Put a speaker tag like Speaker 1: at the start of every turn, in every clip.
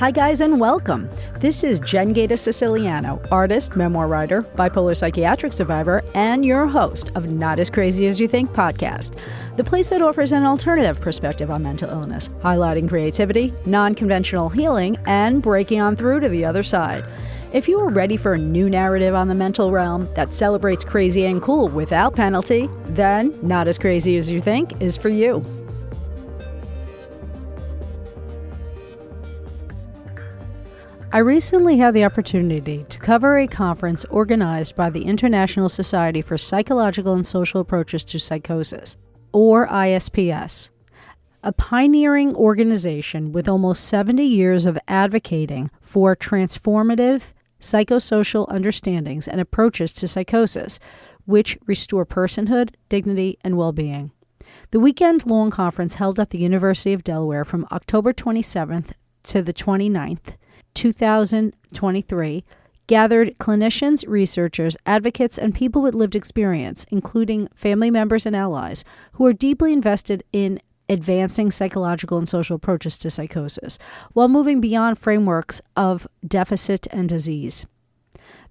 Speaker 1: Hi guys and welcome. This is Jen Gaeta Siciliano, artist, memoir writer, bipolar psychiatric survivor, and your host of Not As Crazy As You Think podcast, the place that offers an alternative perspective on mental illness, highlighting creativity, non-conventional healing, and breaking on through to the other side. If you are ready for a new narrative on the mental realm that celebrates crazy and cool without penalty, then Not As Crazy As You Think is for you. I recently had the opportunity to cover a conference organized by the International Society for Psychological and Social Approaches to Psychosis, or ISPS, a pioneering organization with almost 70 years of advocating for transformative psychosocial understandings and approaches to psychosis, which restore personhood, dignity, and well-being. The weekend-long conference held at the University of Delaware from October 27th to the 29th, 2023, gathered clinicians, researchers, advocates, and people with lived experience, including family members and allies, who are deeply invested in advancing psychological and social approaches to psychosis, while moving beyond frameworks of deficit and disease.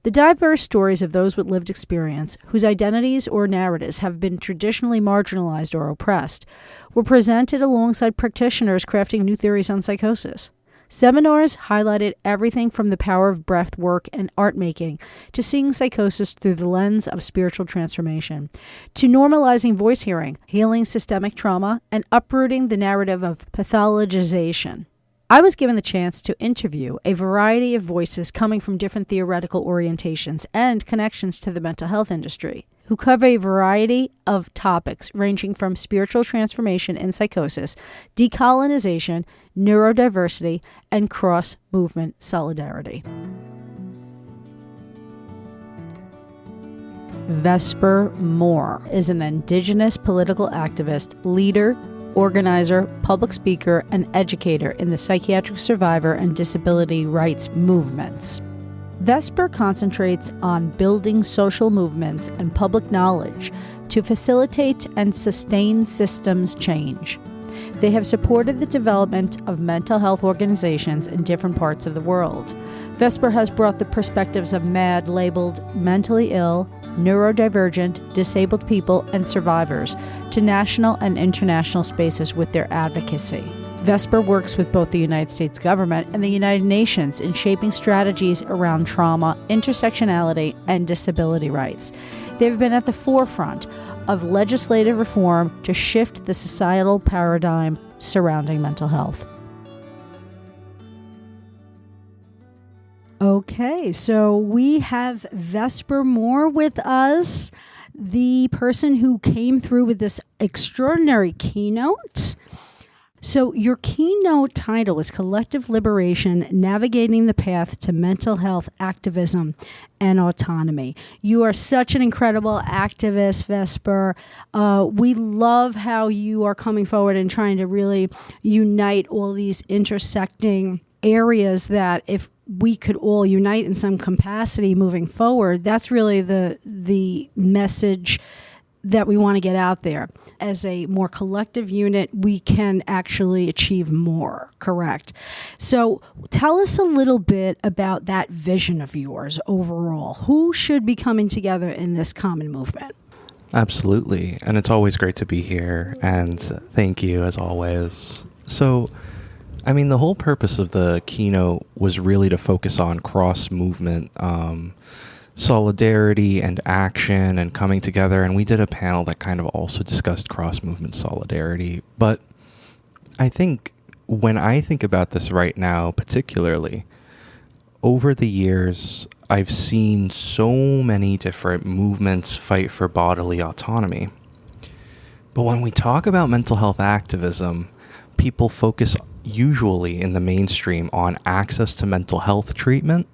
Speaker 1: The diverse stories of those with lived experience, whose identities or narratives have been traditionally marginalized or oppressed, were presented alongside practitioners crafting new theories on psychosis. Seminars highlighted everything from the power of breath work and art making to seeing psychosis through the lens of spiritual transformation, to normalizing voice hearing, healing systemic trauma, and uprooting the narrative of pathologization. I was given the chance to interview a variety of voices coming from different theoretical orientations and connections to the mental health industry, who cover a variety of topics ranging from spiritual transformation in psychosis, decolonization, neurodiversity, and cross-movement solidarity. Vesper Moore is an Indigenous political activist, leader, organizer, public speaker, and educator in the psychiatric survivor and disability rights movements. Vesper concentrates on building social movements and public knowledge to facilitate and sustain systems change. They have supported the development of mental health organizations in different parts of the world. Vesper has brought the perspectives of MAD labeled mentally ill, neurodivergent, disabled people, and survivors to national and international spaces with their advocacy. Vesper works with both the United States government and the United Nations in shaping strategies around trauma, intersectionality, and disability rights. They've been at the forefront of legislative reform to shift the societal paradigm surrounding mental health. Okay, so we have Vesper Moore with us, the person who came through with this extraordinary keynote. So your keynote title is Collective Liberation, Navigating the Path to Mental Health Activism and Autonomy. You are such an incredible activist, Vesper. We love how you are coming forward and trying to really unite all these intersecting areas that if we could all unite in some capacity moving forward, that's really the message that we want to get out there. As a more collective unit, we can actually achieve more, correct? So tell us a little bit about that vision of yours overall. Who should be coming together in this common movement?
Speaker 2: Absolutely. And it's always great to be here. And thank you, as always. So, the whole purpose of the keynote was really to focus on cross-movement solidarity and action and coming together, and we did a panel that kind of also discussed cross-movement solidarity. But I think when I think about this right now, particularly, over the years, I've seen so many different movements fight for bodily autonomy. But when we talk about mental health activism, people focus usually in the mainstream on access to mental health treatment,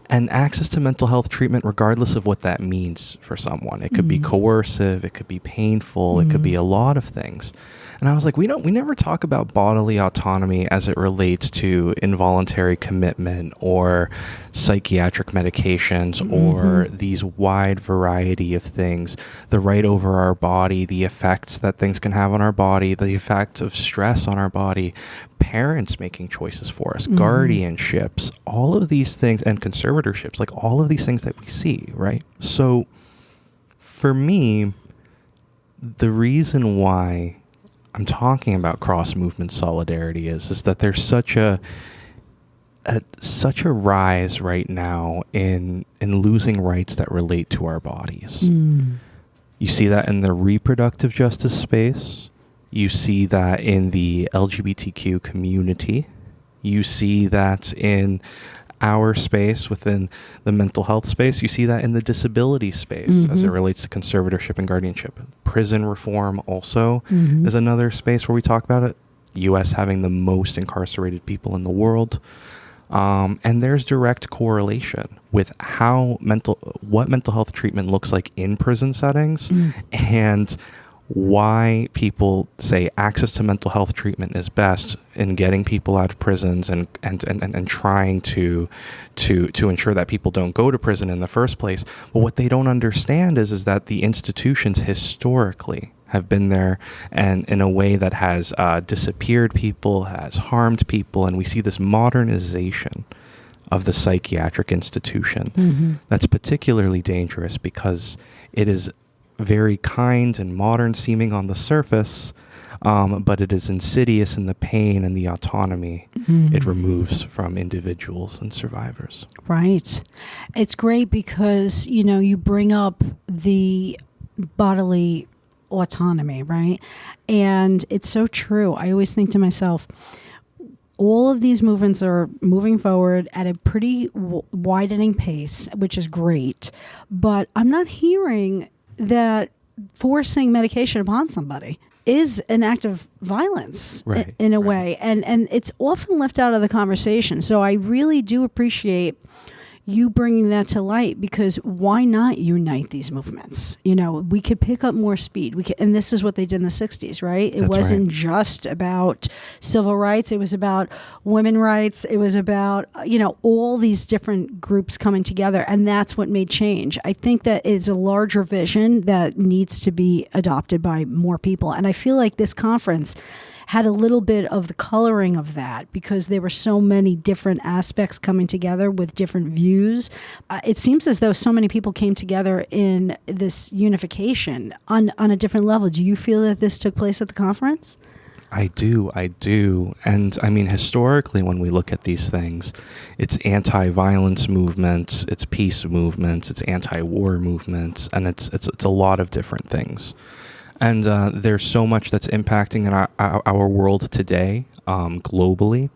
Speaker 2: and access to mental health treatment regardless of what that means for someone. It could be coercive, it could be painful, it could be a lot of things. And I was like, we never talk about bodily autonomy as it relates to involuntary commitment or psychiatric medications or these wide variety of things, the right over our body, the effects that things can have on our body, the effect of stress on our body, parents making choices for us, guardianships, all of these things, and conservatorships, like all of these things that we see, right? So for me, the reason why I'm talking about cross-movement solidarity is that there's such a rise right now in losing rights that relate to our bodies. You see that in the reproductive justice space. You see that in the LGBTQ community. You see that in our space within the mental health space. You see that in the disability space as it relates to conservatorship and guardianship. Prison reform also is another space where we talk about it. U.S. having the most incarcerated people in the world. And there's direct correlation with what mental health treatment looks like in prison settings and why people say access to mental health treatment is best in getting people out of prisons and trying to ensure that people don't go to prison in the first place. But what they don't understand is that the institutions historically have been there and in a way that has disappeared people, has harmed people, and we see this modernization of the psychiatric institution that's particularly dangerous because it is very kind and modern seeming on the surface, but it is insidious in the pain and the autonomy it removes from individuals and survivors.
Speaker 1: Right. It's great because, you bring up the bodily autonomy, right? And it's so true. I always think to myself, all of these movements are moving forward at a pretty widening pace, which is great. But I'm not hearing that forcing medication upon somebody is an act of violence in a way. And it's often left out of the conversation. So I really do appreciate you bringing that to light, because why not unite these movements? We could pick up more speed. And this is what they did in the 60s, right? It wasn't just about civil rights. It was about women's rights. It was about, all these different groups coming together. And that's what made change. I think that is a larger vision that needs to be adopted by more people. And I feel like this conference had a little bit of the coloring of that because there were so many different aspects coming together with different views. It seems as though so many people came together in this unification on a different level. Do you feel that this took place at the conference?
Speaker 2: I do. And I mean, historically, when we look at these things, it's anti-violence movements, it's peace movements, it's anti-war movements, and it's a lot of different things. And there's so much that's impacting in our world today, globally.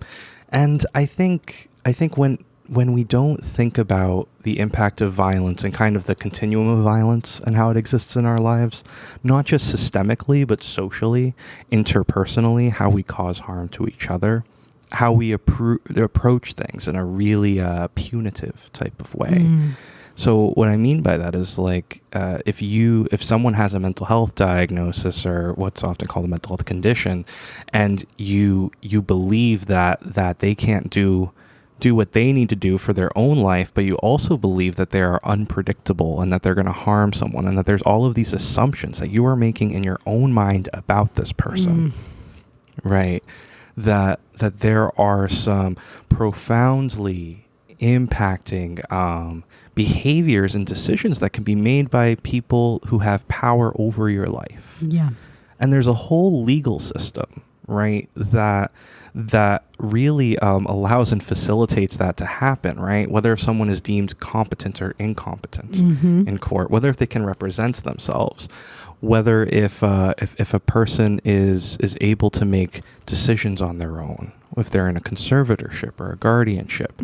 Speaker 2: And I think when we don't think about the impact of violence and kind of the continuum of violence and how it exists in our lives, not just systemically, but socially, interpersonally, how we cause harm to each other, how we approach things in a really punitive type of way. So what I mean by that is like if someone has a mental health diagnosis or what's often called a mental health condition, and you believe that they can't do what they need to do for their own life, but you also believe that they are unpredictable and that they're going to harm someone, and that there's all of these assumptions that you are making in your own mind about this person, right? That there are some profoundly impacting behaviors and decisions that can be made by people who have power over your life.
Speaker 1: Yeah.
Speaker 2: And there's a whole legal system, right, that really allows and facilitates that to happen, right? Whether if someone is deemed competent or incompetent in court, whether if they can represent themselves, whether if a person is able to make decisions on their own, if they're in a conservatorship or a guardianship,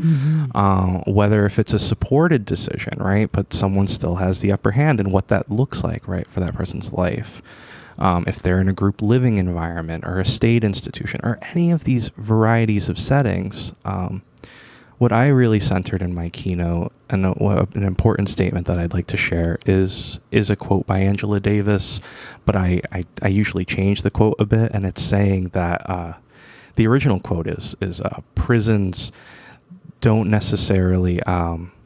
Speaker 2: whether if it's a supported decision, right, but someone still has the upper hand and what that looks like, right, for that person's life. If they're in a group living environment or a state institution or any of these varieties of settings, what I really centered in my keynote, and an important statement that I'd like to share is a quote by Angela Davis, but I usually change the quote a bit, and it's saying that the original quote is prisons don't necessarily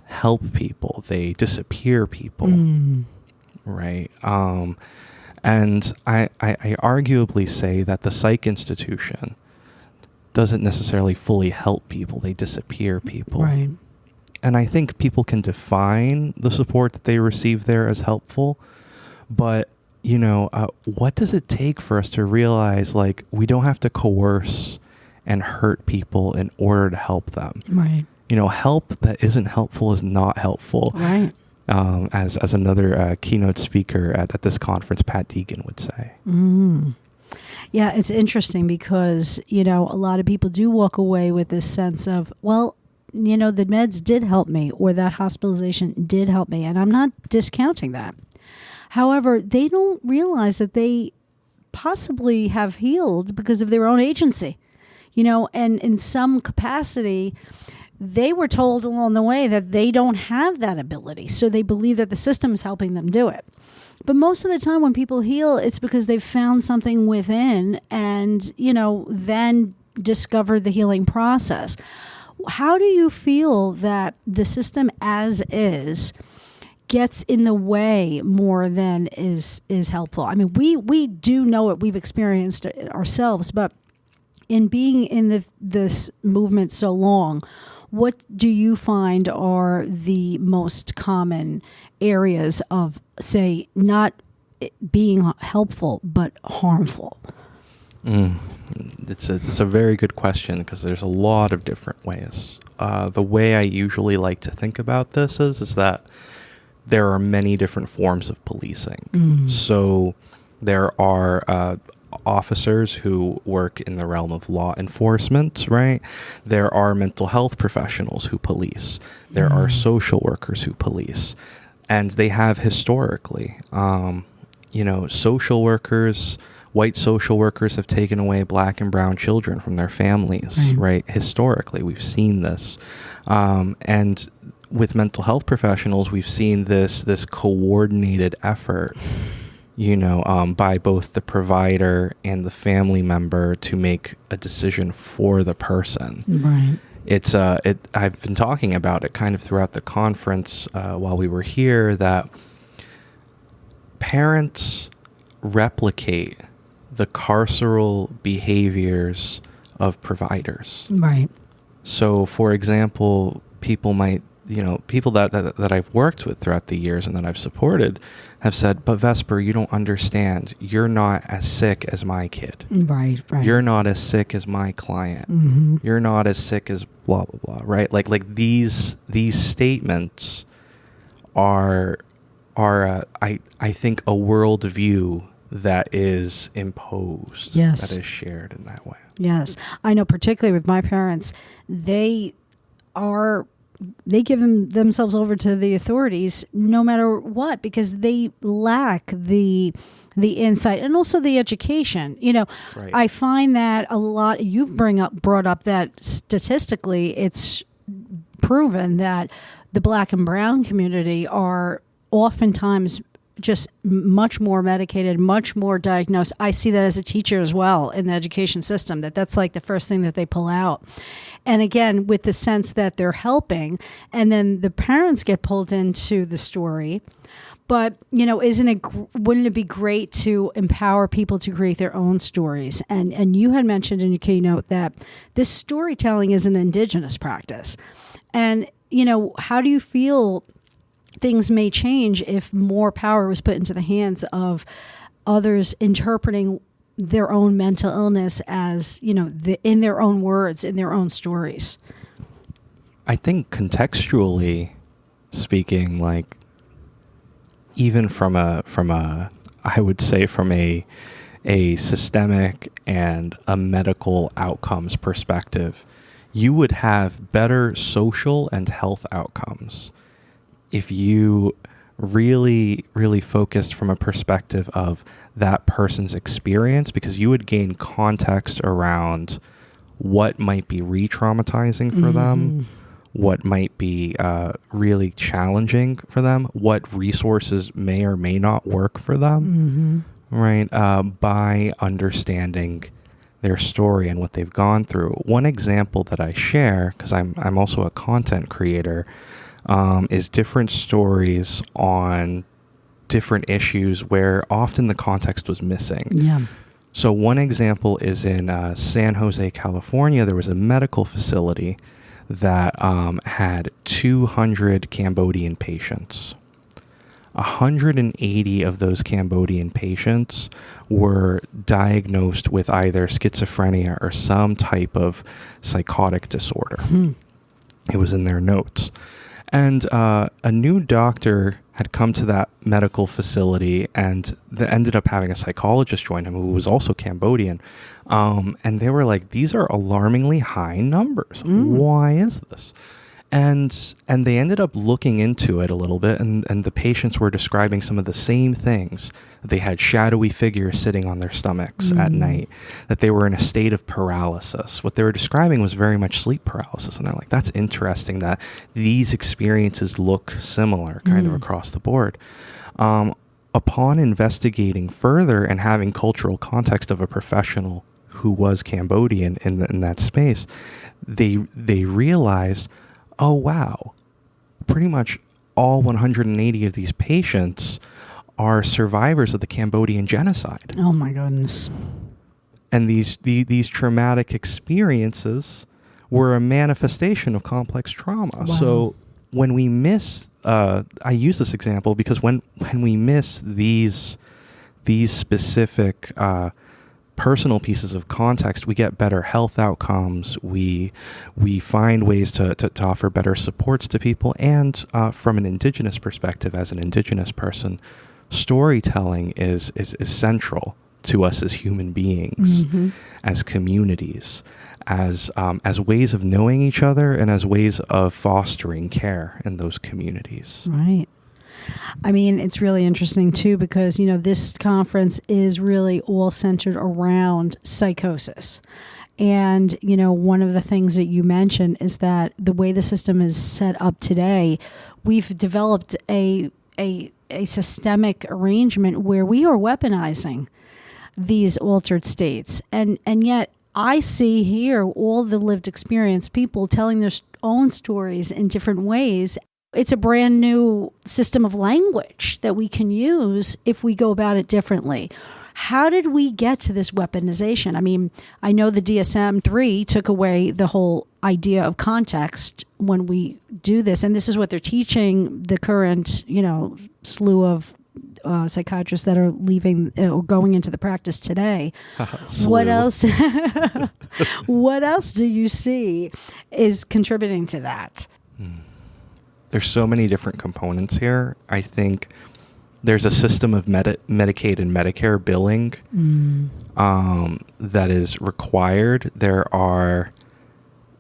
Speaker 2: help people, they disappear people, right? And I arguably say that the psych institution doesn't necessarily fully help people, they disappear people.
Speaker 1: Right.
Speaker 2: And I think people can define the support that they receive there as helpful, but, what does it take for us to realize, like, we don't have to coerce and hurt people in order to help them?
Speaker 1: Right.
Speaker 2: Help that isn't helpful is not helpful.
Speaker 1: Right.
Speaker 2: As another keynote speaker at this conference, Pat Deegan, would say.
Speaker 1: Yeah, it's interesting because, a lot of people do walk away with this sense of, well, the meds did help me, or that hospitalization did help me, and I'm not discounting that. However, they don't realize that they possibly have healed because of their own agency, and in some capacity, they were told along the way that they don't have that ability. So they believe that the system is helping them do it. But most of the time when people heal, it's because they've found something within and, then discovered the healing process. How do you feel that the system as is gets in the way more than is helpful? I mean, we do know it. We've experienced it ourselves. But in being in this movement so long, what do you find are the most common areas of, say, not being helpful but harmful?
Speaker 2: It's a very good question because there's a lot of different ways. The way I usually like to think about this is that there are many different forms of policing. So there are officers who work in the realm of law enforcement, right? There are mental health professionals who police. There are social workers who police. And they have historically, social workers, white social workers have taken away black and brown children from their families, right? Historically, we've seen this. And with mental health professionals, we've seen this coordinated effort by both the provider and the family member to make a decision for the person.
Speaker 1: Right.
Speaker 2: I've been talking about it kind of throughout the conference while we were here, that parents replicate the carceral behaviors of providers.
Speaker 1: Right.
Speaker 2: So, for example, people might, people that I've worked with throughout the years and that I've supported have said, but Vesper, you don't understand. You're not as sick as my kid.
Speaker 1: Right.
Speaker 2: You're not as sick as my client. You're not as sick as blah, blah, blah, right? Like these statements are I think a worldview that is imposed,
Speaker 1: yes,
Speaker 2: that is shared in that way.
Speaker 1: Yes. I know particularly with my parents, they give themselves over to the authorities no matter what, because they lack the insight and also the education. Right. I find that a lot, you've brought up that statistically it's proven that the black and brown community are oftentimes just much more medicated, much more diagnosed. I see that as a teacher as well in the education system, that's like the first thing that they pull out. And again, with the sense that they're helping, and then the parents get pulled into the story. But, wouldn't it be great to empower people to create their own stories? And you had mentioned in your keynote that this storytelling is an indigenous practice. And, how do you feel things may change if more power was put into the hands of others interpreting their own mental illness as, in their own words, in their own stories?
Speaker 2: I think contextually speaking, like even from a systemic and a medical outcomes perspective, you would have better social and health outcomes if you really, really focused from a perspective of that person's experience, because you would gain context around what might be re-traumatizing for them, what might be really challenging for them, what resources may or may not work for them, right? By understanding their story and what they've gone through. One example that I share, because I'm also a content creator, is different stories on different issues where often the context was missing.
Speaker 1: Yeah.
Speaker 2: So one example is in San Jose, California. There was a medical facility that had 200 Cambodian patients. 180 of those Cambodian patients were diagnosed with either schizophrenia or some type of psychotic disorder. It was in their notes. And a new doctor had come to that medical facility and ended up having a psychologist join him who was also Cambodian. And they were like, these are alarmingly high numbers. Why is this? And they ended up looking into it a little bit, and the patients were describing some of the same things. They had shadowy figures sitting on their stomachs at night, that they were in a state of paralysis. What they were describing was very much sleep paralysis, and they're like, that's interesting that these experiences look similar kind of across the board. Upon investigating further and having cultural context of a professional who was Cambodian in that space, they realized, oh, wow, pretty much all 180 of these patients are survivors of the Cambodian genocide.
Speaker 1: Oh, my goodness.
Speaker 2: And these traumatic experiences were a manifestation of complex trauma.
Speaker 1: Wow.
Speaker 2: So when we miss, I use this example because when we miss these specific personal pieces of context, we get better health outcomes. We find ways to offer better supports to people. And from an Indigenous perspective, as an Indigenous person, storytelling is central to us as human beings, as communities, as ways of knowing each other and as ways of fostering care in those communities.
Speaker 1: Right. I mean, it's really interesting, too, because, this conference is really all centered around psychosis. And, one of the things that you mentioned is that the way the system is set up today, we've developed a systemic arrangement where we are weaponizing these altered states. And yet I see here all the lived experience, people telling their own stories in different ways. It's a brand new system of language that we can use if we go about it differently. How did we get to this weaponization? I mean, I know the DSM-3 took away the whole idea of context when we do this, and this is what they're teaching the current, slew of psychiatrists that are leaving or going into the practice today. What else? What else do you see is contributing to that?
Speaker 2: There's so many different components here. I think there's a system of Medicaid and Medicare billing that is required. There are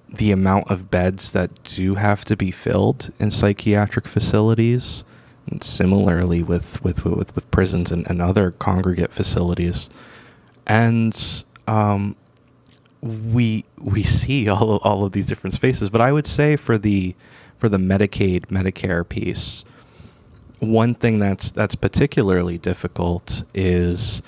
Speaker 2: the amount of beds that do have to be filled in psychiatric facilities, and similarly with prisons and other congregate facilities. And we see all of these different spaces. But I would say for the Medicaid, Medicare piece, one thing that's particularly difficult is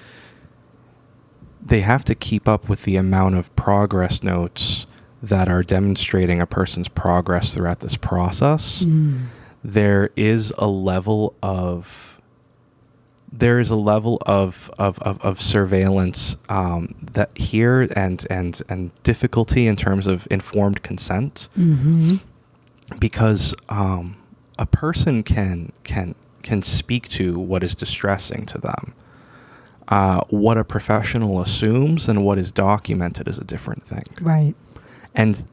Speaker 2: they have to keep up with the amount of progress notes that are demonstrating a person's progress throughout this process. There is a level of surveillance that here and difficulty in terms of informed consent. Because a person can speak to what is distressing to them. What a professional assumes and what is documented is a different thing.
Speaker 1: Right.
Speaker 2: And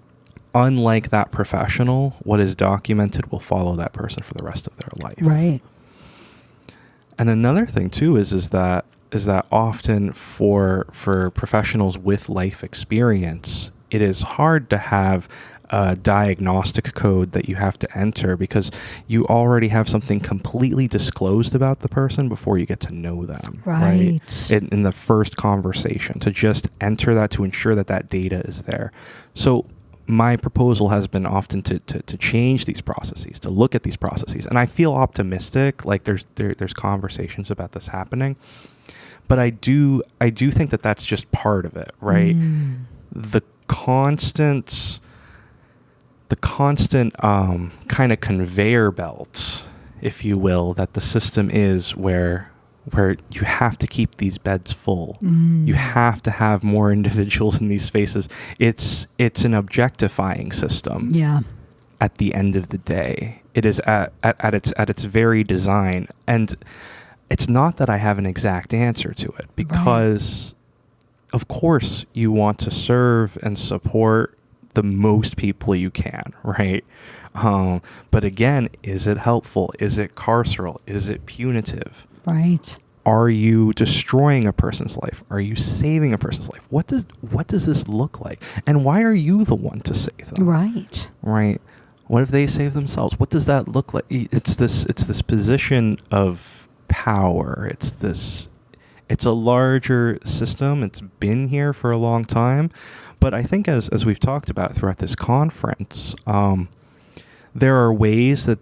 Speaker 2: unlike that professional, what is documented will follow that person for the rest of their life.
Speaker 1: Right.
Speaker 2: And another thing too is that often for professionals with life experience, it is hard to have a diagnostic code that you have to enter because you already have something completely disclosed about the person before you get to know them. Right? In the first conversation, to just enter that to ensure that data is there. So my proposal has been often to change these processes, to look at these processes. And I feel optimistic, like there's conversations about this happening. But I do think that that's just part of it, right? The constant kind of conveyor belt, if you will, that the system is, where you have to keep these beds full. You have to have more individuals in these spaces. It's an objectifying system.
Speaker 1: Yeah. At
Speaker 2: the end of the day, it is at its very design. And it's not that I have an exact answer to it, because of course you want to serve and support the most people you can, right? But again, is it helpful? Is it carceral? Is it punitive?
Speaker 1: Right. Are
Speaker 2: you destroying a person's life? Are you saving a person's life? What does this look like? And why are you the one to save them?
Speaker 1: Right.
Speaker 2: Right. What if they save themselves? What does that look like? It's this position of power. It's a larger system. It's been here for a long time. But I think as we've talked about throughout this conference, there are ways that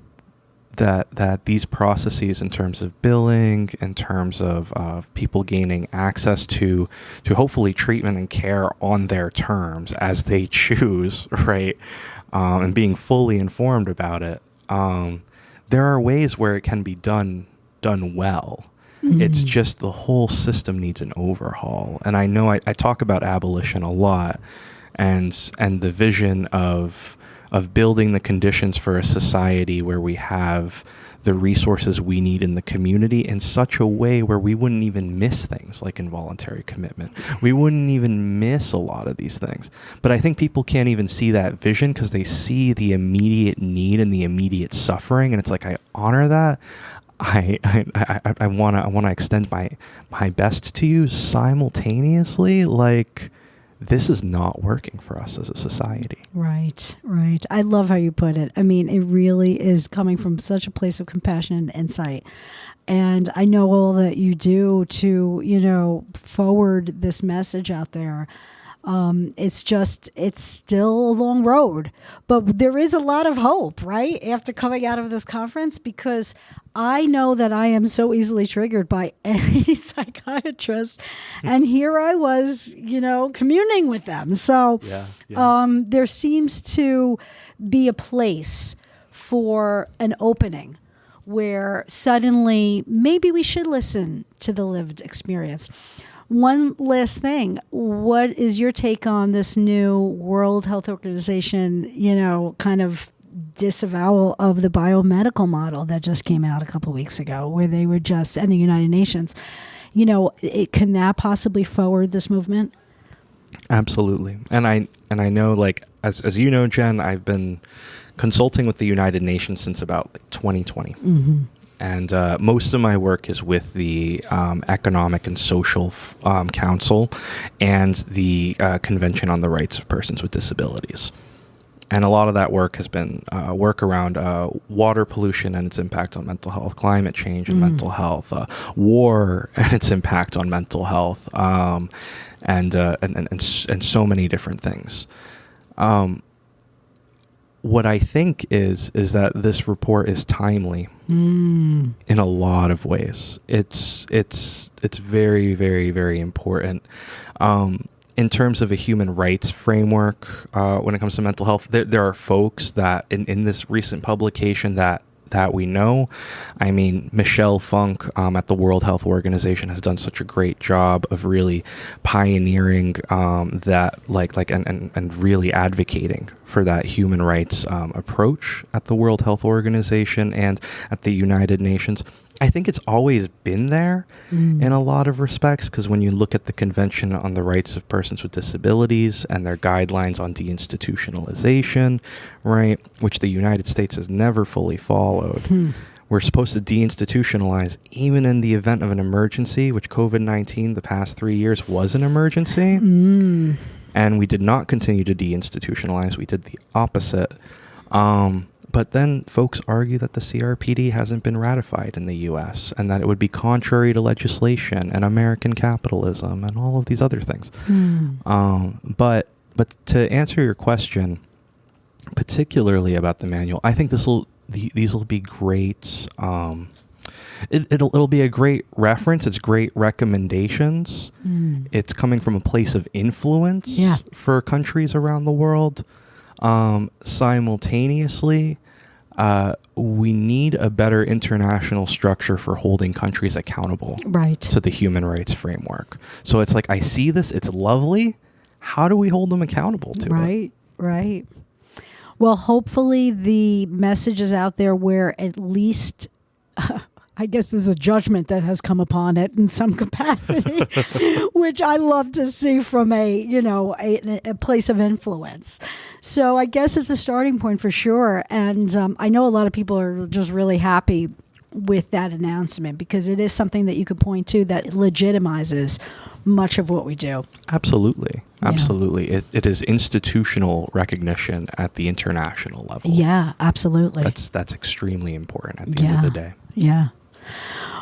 Speaker 2: these processes, in terms of billing, in terms of people gaining access to hopefully treatment and care on their terms as they choose, right, and being fully informed about it, there are ways where it can be done well. It's just the whole system needs an overhaul. And I know I talk about abolition a lot, and the vision of building the conditions for a society where we have the resources we need in the community in such a way where we wouldn't even miss things like involuntary commitment. We wouldn't even miss a lot of these things. But I think people can't even see that vision because they see the immediate need and the immediate suffering. And it's like, I honor that. I want to extend my best to you simultaneously. Like, this is not working for us as a society. Right.
Speaker 1: I love how you put it. I mean, it really is coming from such a place of compassion and insight. And I know all that you do to, forward this message out there. It's still a long road, but there is a lot of hope, right? After coming out of this conference, because I know that I am so easily triggered by any psychiatrist, and here I was, communing with them. So, there seems to be a place for an opening where suddenly maybe we should listen to the lived experience. One last thing. What is your take on this new World Health Organization, kind of disavowal of the biomedical model that just came out a couple of weeks ago, where they were and the United Nations, can that possibly forward this movement?
Speaker 2: Absolutely. And I know, like, as you know, Jen, I've been consulting with the United Nations since about 2020. And most of my work is with the Economic and Social Council and the Convention on the Rights of Persons with Disabilities. And a lot of that work has been work around water pollution and its impact on mental health, climate change and mental health, war and its impact on mental health, and so many different things. What I think is that this report is timely in a lot of ways. It's very, very, very important. In terms of a human rights framework, when it comes to mental health, there are folks that in this recent publication that we know. I mean, Michelle Funk at the World Health Organization has done such a great job of really pioneering that, and really advocating for that human rights approach at the World Health Organization and at the United Nations. I think it's always been there in a lot of respects, because when you look at the Convention on the Rights of Persons with Disabilities and their guidelines on deinstitutionalization, right, which the United States has never fully followed. We're supposed to deinstitutionalize even in the event of an emergency, which COVID-19 the past 3 years was an emergency. And we did not continue to deinstitutionalize. We did the opposite. But then folks argue that the CRPD hasn't been ratified in the U.S. and that it would be contrary to legislation and American capitalism and all of these other things. But to answer your question, particularly about the manual. I think these will be great. It'll be a great reference. It's great recommendations. It's coming from a place of influence for countries around the world. Simultaneously, we need a better international structure for holding countries accountable to the human rights framework. So it's like, I see this, it's lovely. How do we hold them accountable to it?
Speaker 1: Right. Well, hopefully the message is out there where at least, I guess there's a judgment that has come upon it in some capacity, which I love to see from a place of influence. So I guess it's a starting point for sure. And I know a lot of people are just really happy with that announcement because it is something that you could point to that legitimizes much of what we do.
Speaker 2: Absolutely. It is institutional recognition at the international level.
Speaker 1: Yeah, absolutely.
Speaker 2: That's extremely important at the end of the day.
Speaker 1: Yeah.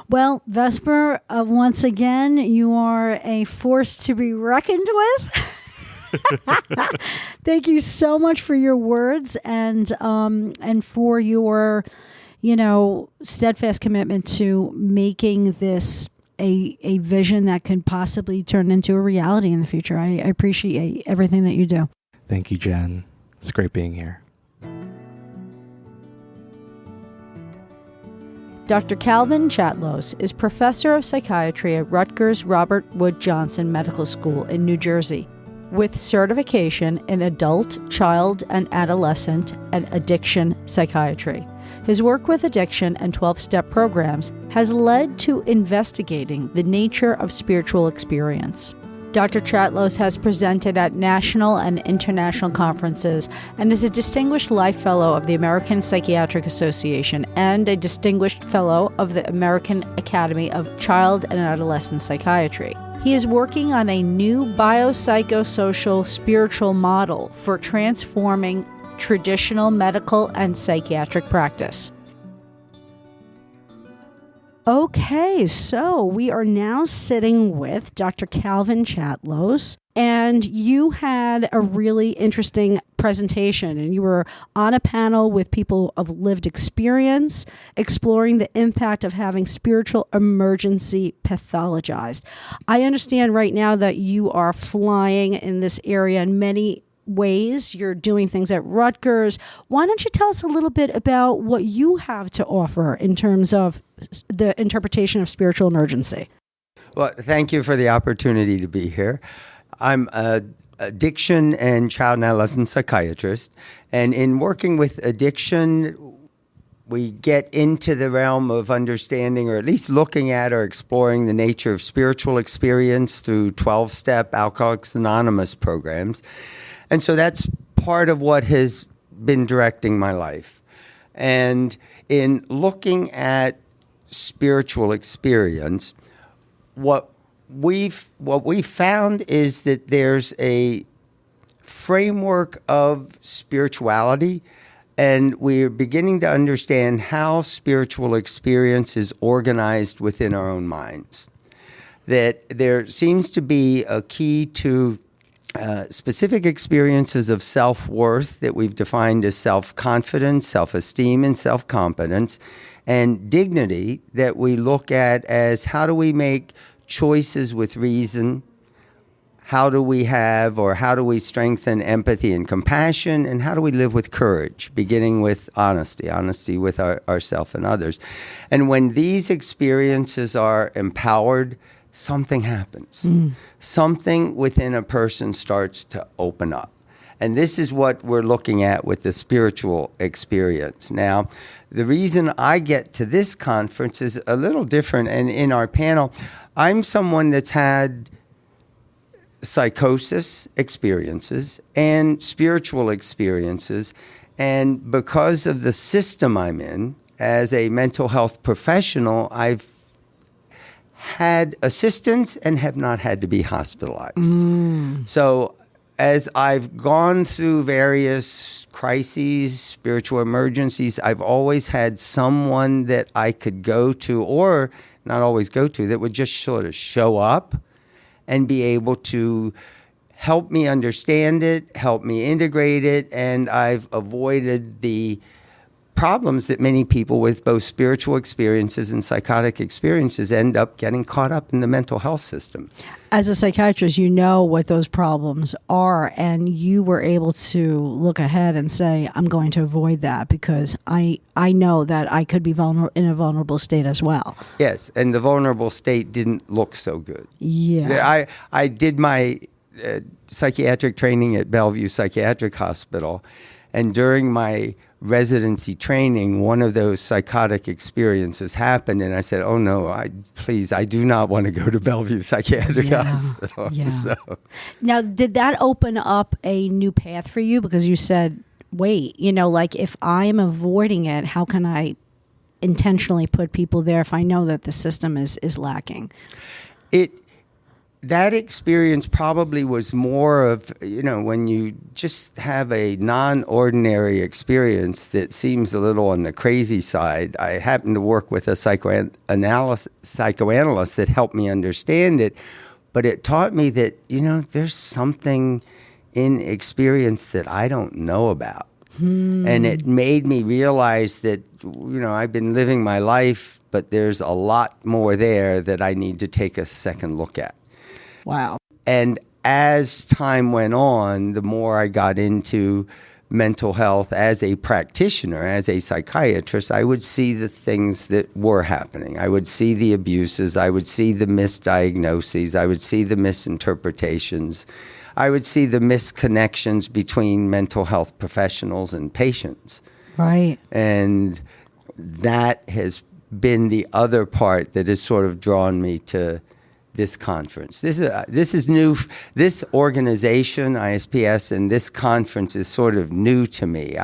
Speaker 1: Well, Vesper, once again, you are a force to be reckoned with. Thank you so much for your words and for your, steadfast commitment to making this a vision that can possibly turn into a reality in the future. I appreciate everything that you do.
Speaker 2: Thank you, Jen. It's great being here.
Speaker 1: Dr. Calvin Chatlos is professor of psychiatry at Rutgers Robert Wood Johnson Medical School in New Jersey, with certification in adult, child, and adolescent and addiction psychiatry. His work with addiction and 12-step programs has led to investigating the nature of spiritual experience. Dr. Chatlos has presented at national and international conferences and is a Distinguished Life Fellow of the American Psychiatric Association and a Distinguished Fellow of the American Academy of Child and Adolescent Psychiatry. He is working on a new biopsychosocial spiritual model for transforming traditional medical and psychiatric practice. Okay, so we are now sitting with Dr. Calvin Chatlos, and you had a really interesting presentation, and you were on a panel with people of lived experience, exploring the impact of having spiritual emergency pathologized. I understand right now that you are flying in this area in many ways. You're doing things at Rutgers. Why don't you tell us a little bit about what you have to offer in terms of the interpretation of spiritual emergency?
Speaker 3: Well, thank you for the opportunity to be here. I'm an addiction and child and adolescent psychiatrist, and in working with addiction, we get into the realm of understanding, or at least looking at or exploring the nature of spiritual experience through 12-step Alcoholics Anonymous programs. And so that's part of what has been directing my life. And in looking at spiritual experience, what we found is that there's a framework of spirituality, and we're beginning to understand how spiritual experience is organized within our own minds. That there seems to be a key to specific experiences of self-worth that we've defined as self-confidence, self-esteem, and self-competence, and dignity that we look at as how do we make choices with reason, how do we strengthen empathy and compassion, and how do we live with courage, beginning with honesty with ourselves and others. And when these experiences are empowered, something happens. Something within a person starts to open up. And this is what we're looking at with the spiritual experience. Now, the reason I get to this conference is a little different. And in our panel, I'm someone that's had psychosis experiences and spiritual experiences. And because of the system I'm in, as a mental health professional, I've had assistance and have not had to be hospitalized. So as I've gone through various crises, spiritual emergencies, I've always had someone that I could go to, or not always go to, that would just sort of show up and be able to helped me understand it, helped me integrate it, and I've avoided the problems that many people with both spiritual experiences and psychotic experiences end up getting caught up in the mental health system.
Speaker 1: As a psychiatrist, you know what those problems are, and you were able to look ahead and say, I'm going to avoid that because I know that I could be in a vulnerable state as well.
Speaker 3: Yes, and the vulnerable state didn't look so good.
Speaker 1: Yeah.
Speaker 3: I did my psychiatric training at Bellevue Psychiatric Hospital, and during my residency training, one of those psychotic experiences happened, and I said, oh no, I do not want to go to Bellevue Psychiatric Hospital.
Speaker 1: Yeah.
Speaker 3: So.
Speaker 1: Now, did that open up a new path for you? Because you said, wait, like if I'm avoiding it, how can I intentionally put people there if I know that the system is lacking?
Speaker 3: That experience probably was more of, when you just have a non-ordinary experience that seems a little on the crazy side. I happened to work with a psychoanalyst that helped me understand it, but it taught me that, there's something in experience that I don't know about. And it made me realize that, I've been living my life, but there's a lot more there that I need to take a second look at.
Speaker 1: Wow.
Speaker 3: And as time went on, the more I got into mental health as a practitioner, as a psychiatrist, I would see the things that were happening. I would see the abuses. I would see the misdiagnoses. I would see the misinterpretations. I would see the misconnections between mental health professionals and patients. Right. And that has been the other part that has sort of drawn me to this conference. This is new. This organization, ISPS, and this conference is sort of new to me.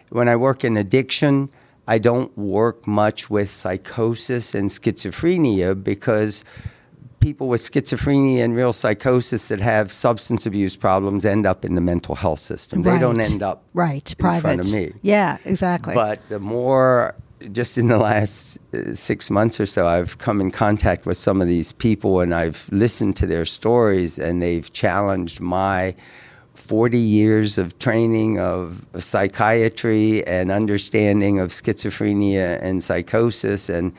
Speaker 3: When I work in addiction, I don't work much with psychosis and schizophrenia because people with schizophrenia and real psychosis that have substance abuse problems end up in the mental health system. They don't end up in front of me.
Speaker 1: Yeah, exactly.
Speaker 3: But the more, just in the last 6 months or so, I've come in contact with some of these people and I've listened to their stories, and they've challenged my 40 years of training of psychiatry and understanding of schizophrenia and psychosis. And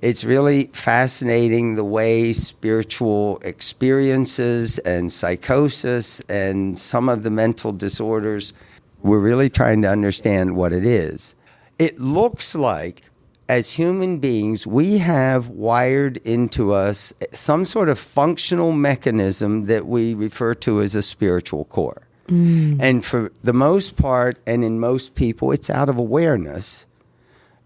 Speaker 3: it's really fascinating the way spiritual experiences and psychosis and some of the mental disorders, we're really trying to understand what it is. It looks like, as human beings, we have wired into us some sort of functional mechanism that we refer to as a spiritual core. And for the most part, and in most people, it's out of awareness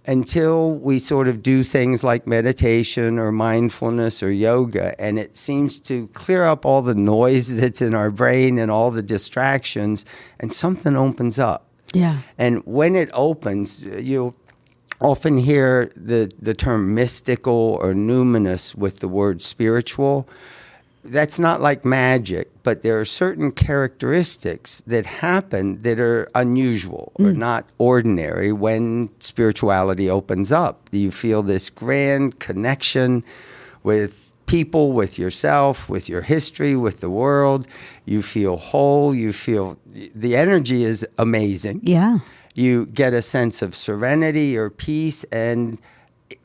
Speaker 3: until we sort of do things like meditation or mindfulness or yoga, and it seems to clear up all the noise that's in our brain and all the distractions, and something opens up. Yeah. And when it opens, you'll often hear the term mystical or numinous with the word spiritual. That's not like magic, but there are certain characteristics that happen that are unusual or not ordinary when spirituality opens up. You feel this grand connection with people, with yourself, with your history, with the world. You feel whole. You feel the energy is amazing. Yeah. You get a sense of serenity or peace. And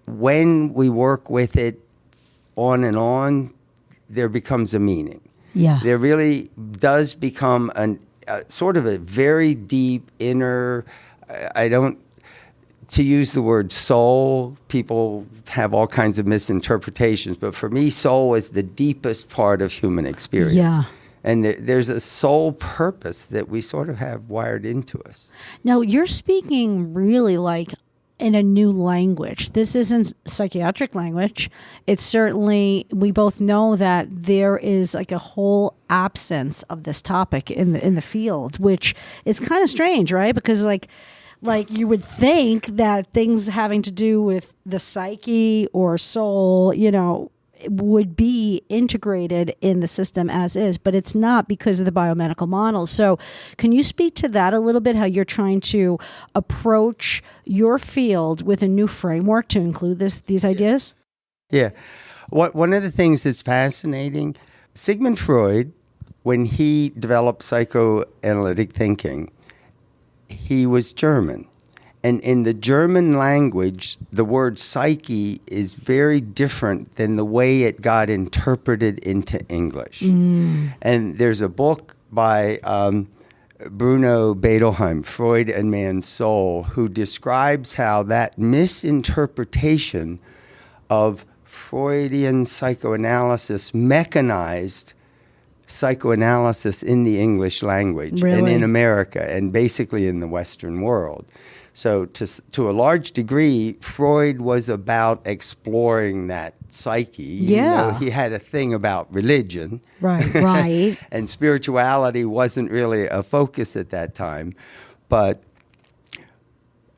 Speaker 3: when we work with it on and on, there becomes a meaning. Yeah. There really does become sort of a very deep inner, to use the word soul, people have all kinds of misinterpretations, but for me, soul is the deepest part of human experience. Yeah. And there's a soul purpose that we sort of have wired into us.
Speaker 1: Now, you're speaking really like in a new language. This isn't psychiatric language. It's certainly, we both know that there is like a whole absence of this topic in the field, which is kind of strange, right? Because like you would think that things having to do with the psyche or soul, would be integrated in the system as is, but it's not because of the biomedical model. So can you speak to that a little bit, how you're trying to approach your field with a new framework to include these ideas?
Speaker 3: Yeah. One of the things that's fascinating, Sigmund Freud when he developed psychoanalytic thinking, he was German. And in the German language, the word psyche is very different than the way it got interpreted into English. And there's a book by Bruno Bedelheim, Freud and Man's Soul, who describes how that misinterpretation of Freudian psychoanalysis mechanized psychoanalysis in the English language and in America and basically in the Western world. So to a large degree, Freud was about exploring that psyche. You know, he had a thing about religion.
Speaker 1: Right.
Speaker 3: And spirituality wasn't really a focus at that time. But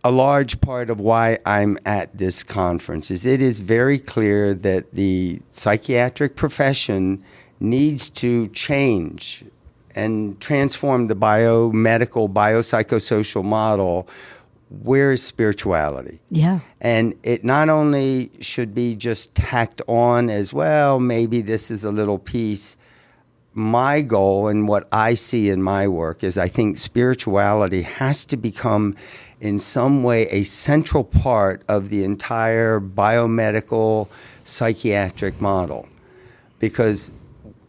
Speaker 3: a large part of why I'm at this conference is it is very clear that the psychiatric profession needs to change and transform the biomedical, biopsychosocial model. Where is spirituality?
Speaker 1: Yeah.
Speaker 3: And it not only should be just tacked on as, well, maybe this is a little piece. My goal and what I see in my work is I think spirituality has to become in some way a central part of the entire biomedical psychiatric model. Because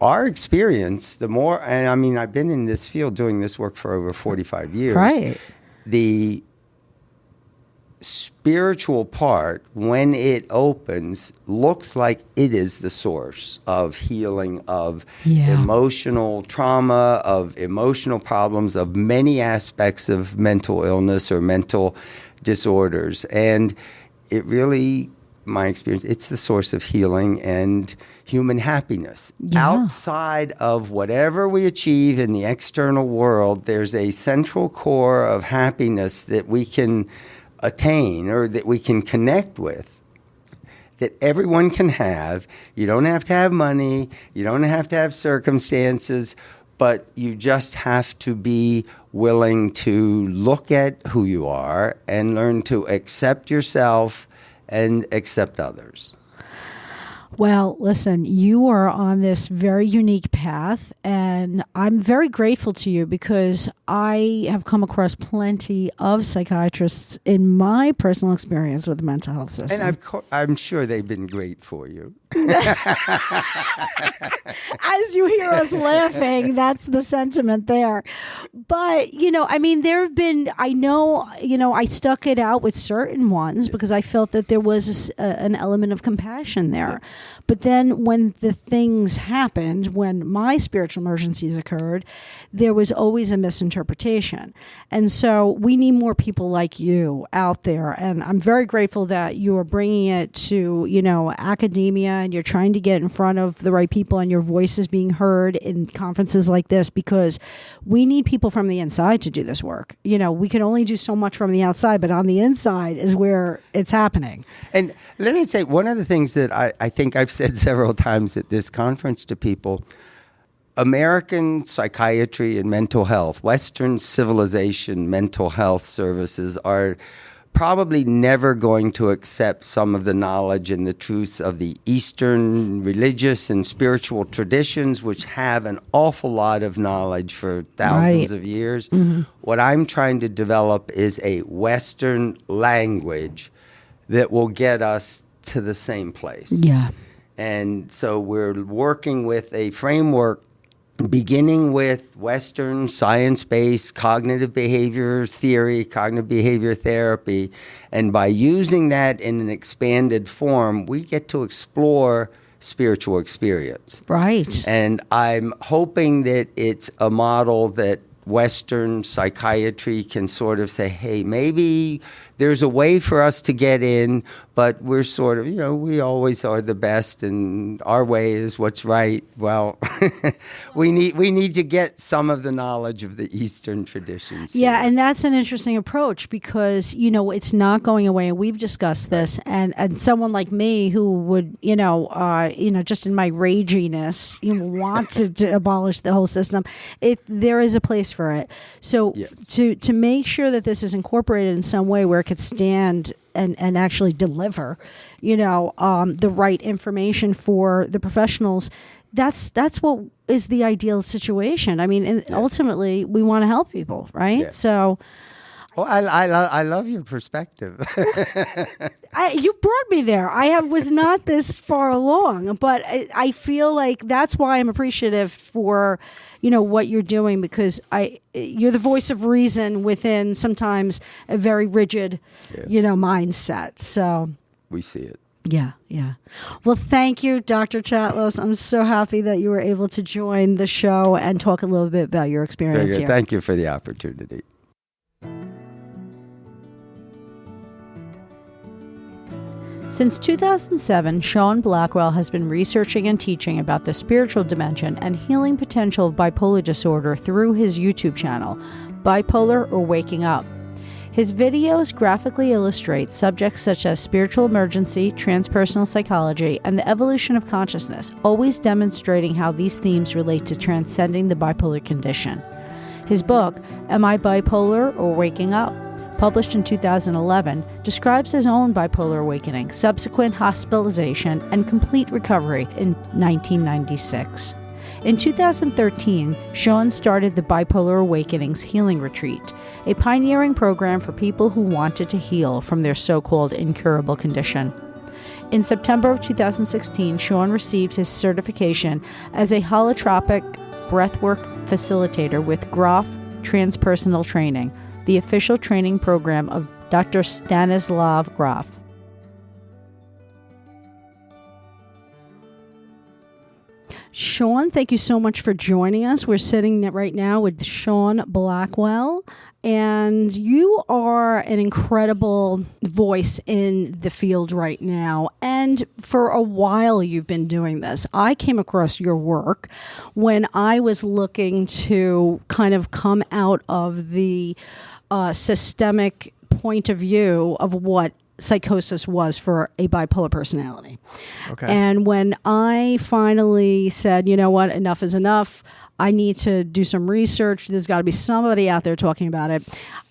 Speaker 3: our experience, the more, and I mean, I've been in this field doing this work for over 45 years.
Speaker 1: Right.
Speaker 3: The spiritual part, when it opens, looks like it is the source of healing, of emotional trauma, of emotional problems, of many aspects of mental illness or mental disorders. And it really, my experience, it's the source of healing and human happiness. Outside of whatever we achieve in the external world, there's a central core of happiness that we can attain or that we can connect with, that everyone can have. You don't have to have money, you don't have to have circumstances, but you just have to be willing to look at who you are and learn to accept yourself and accept others.
Speaker 1: Well, listen, you are on this very unique path, and I'm very grateful to you because I have come across plenty of psychiatrists in my personal experience with the mental health system.
Speaker 3: And I'm sure they've been great for you.
Speaker 1: As you hear us laughing, that's the sentiment there. But, I mean, there have been, I stuck it out with certain ones because I felt that there was an element of compassion there. But then when the things happened, when my spiritual emergencies occurred, there was always a misinterpretation. And so we need more people like you out there. And I'm very grateful that you are bringing it to, academia, and you're trying to get in front of the right people and your voice is being heard in conferences like this, because we need people from the inside to do this work. We can only do so much from the outside, but on the inside is where it's happening.
Speaker 3: And let me say, one of the things that I think I've said several times at this conference to people, American psychiatry and mental health, Western civilization mental health services are probably never going to accept some of the knowledge and the truths of the Eastern religious and spiritual traditions, which have an awful lot of knowledge for thousands of years. Mm-hmm. What I'm trying to develop is a Western language that will get us to the same place.
Speaker 1: Yeah.
Speaker 3: And so we're working with a framework beginning with Western science-based cognitive behavior theory, cognitive behavior therapy, and by using that in an expanded form, we get to explore spiritual experience.
Speaker 1: Right.
Speaker 3: And I'm hoping that it's a model that Western psychiatry can sort of say, hey, maybe there's a way for us to get in, but we're sort of, we always are the best and our way is what's right. Well, we need to get some of the knowledge of the Eastern traditions.
Speaker 1: Yeah,
Speaker 3: here.
Speaker 1: and that's an interesting approach because, it's not going away. And we've discussed this. And someone like me who would, just in my raginess, want to abolish the whole system, there is a place for it. So
Speaker 3: yes.
Speaker 1: to make sure that this is incorporated in some way where it could stand and actually deliver, the right information for the professionals, that's what is the ideal situation. I mean, and ultimately, we want to help people, right?
Speaker 3: Yeah.
Speaker 1: So,
Speaker 3: Well, I love your perspective.
Speaker 1: you brought me there. Was not this far along, but I feel like that's why I'm appreciative for, what you're doing, because you're the voice of reason within sometimes a very rigid, mindset. So
Speaker 3: We see it.
Speaker 1: Yeah. Well, thank you, Dr. Chatlos. I'm so happy that you were able to join the show and talk a little bit about your
Speaker 3: Very
Speaker 1: experience
Speaker 3: good.
Speaker 1: here.
Speaker 3: Thank you for the opportunity.
Speaker 1: Since 2007, Sean Blackwell has been researching and teaching about the spiritual dimension and healing potential of bipolar disorder through his YouTube channel, Bipolar or Waking Up. His videos graphically illustrate subjects such as spiritual emergency, transpersonal psychology, and the evolution of consciousness, always demonstrating how these themes relate to transcending the bipolar condition. His book, Am I Bipolar or Waking Up?, published in 2011, describes his own bipolar awakening, subsequent hospitalization, and complete recovery in 1996. In 2013, Sean started the Bipolar Awakenings Healing Retreat, a pioneering program for people who wanted to heal from their so-called incurable condition. In September of 2016, Sean received his certification as a holotropic breathwork facilitator with Grof Transpersonal Training, the official training program of Dr. Stanislav Grof. Sean, thank you so much for joining us. We're sitting right now with Sean Blackwell, and you are an incredible voice in the field right now. And for a while you've been doing this. I came across your work when I was looking to kind of come out of the systemic point of view of what psychosis was for a bipolar personality.
Speaker 4: Okay.
Speaker 1: And when I finally said, you know what, enough is enough, I need to do some research, there's got to be somebody out there talking about it,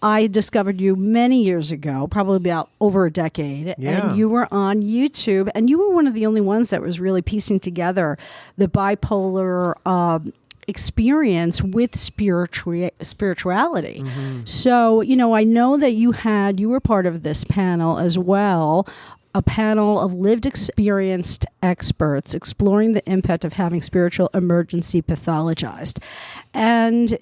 Speaker 1: I discovered you many years ago, probably about over a decade,
Speaker 4: Yeah.
Speaker 1: and you were on YouTube, and you were one of the only ones that was really piecing together the bipolar experience with spirituality.
Speaker 4: Mm-hmm.
Speaker 1: So, I know that you were part of this panel as well, a panel of lived experienced experts exploring the impact of having spiritual emergency pathologized. And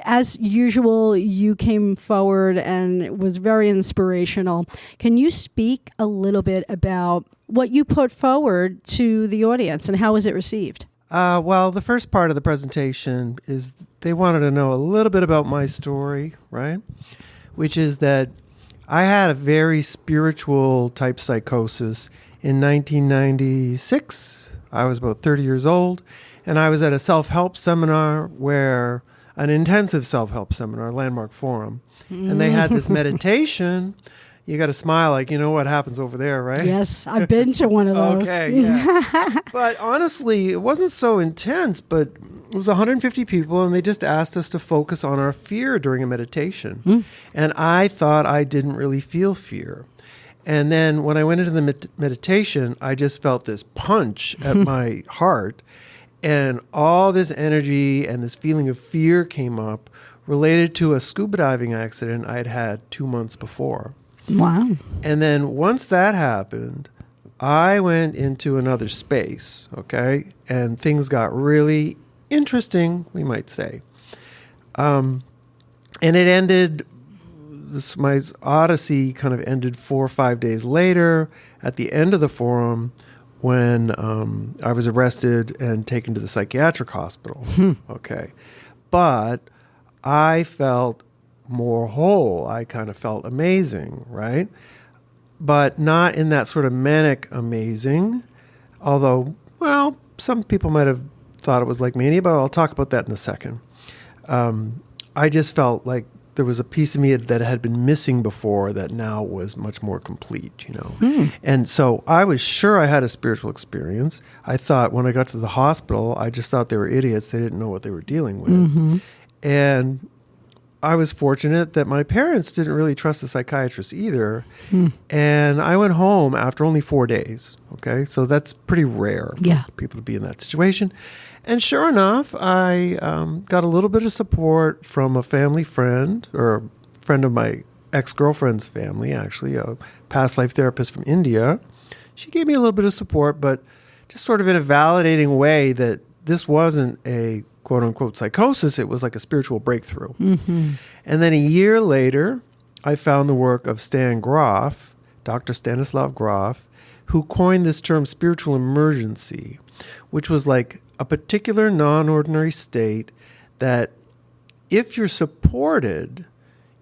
Speaker 1: as usual, you came forward and it was very inspirational. Can you speak a little bit about what you put forward to the audience and how was it received?
Speaker 4: Well, the first part of the presentation is they wanted to know a little bit about my story, right? Which is that I had a very spiritual type psychosis in 1996. I was about 30 years old, and I was at a self-help seminar an intensive self-help seminar, Landmark Forum, and they had this meditation. You got to smile like, you know what happens over there, right?
Speaker 1: Yes, I've been to one of those.
Speaker 4: Okay, yeah. But honestly, it wasn't so intense, but it was 150 people, and they just asked us to focus on our fear during a meditation. And I thought I didn't really feel fear. And then when I went into the meditation, I just felt this punch at my heart, and all this energy and this feeling of fear came up related to a scuba diving accident I'd had 2 months before.
Speaker 1: Wow.
Speaker 4: And then once that happened, I went into another space, okay? And things got really interesting, we might say. And it ended, my odyssey kind of ended 4 or 5 days later at the end of the forum when I was arrested and taken to the psychiatric hospital, okay? But I felt more whole. I kind of felt amazing, right? But not in that sort of manic amazing, although, well, some people might have thought it was like mania, but I'll talk about that in a second. I just felt like there was a piece of me that had been missing before that now was much more complete, And so I was sure I had a spiritual experience. I thought when I got to the hospital, I just thought they were idiots. They didn't know what they were dealing with. And I was fortunate that my parents didn't really trust the psychiatrist either. And I went home after only 4 days. Okay. So that's pretty rare for people to be in that situation. And sure enough, I got a little bit of support from a family friend, or a friend of my ex-girlfriend's family, actually, a past life therapist from India. She gave me a little bit of support, but just sort of in a validating way that this wasn't a quote-unquote psychosis. It was like a spiritual breakthrough. And then a year later, I found the work of Stan Grof, Dr. Stanislav Grof, who coined this term spiritual emergency, which was like a particular non-ordinary state that if you're supported,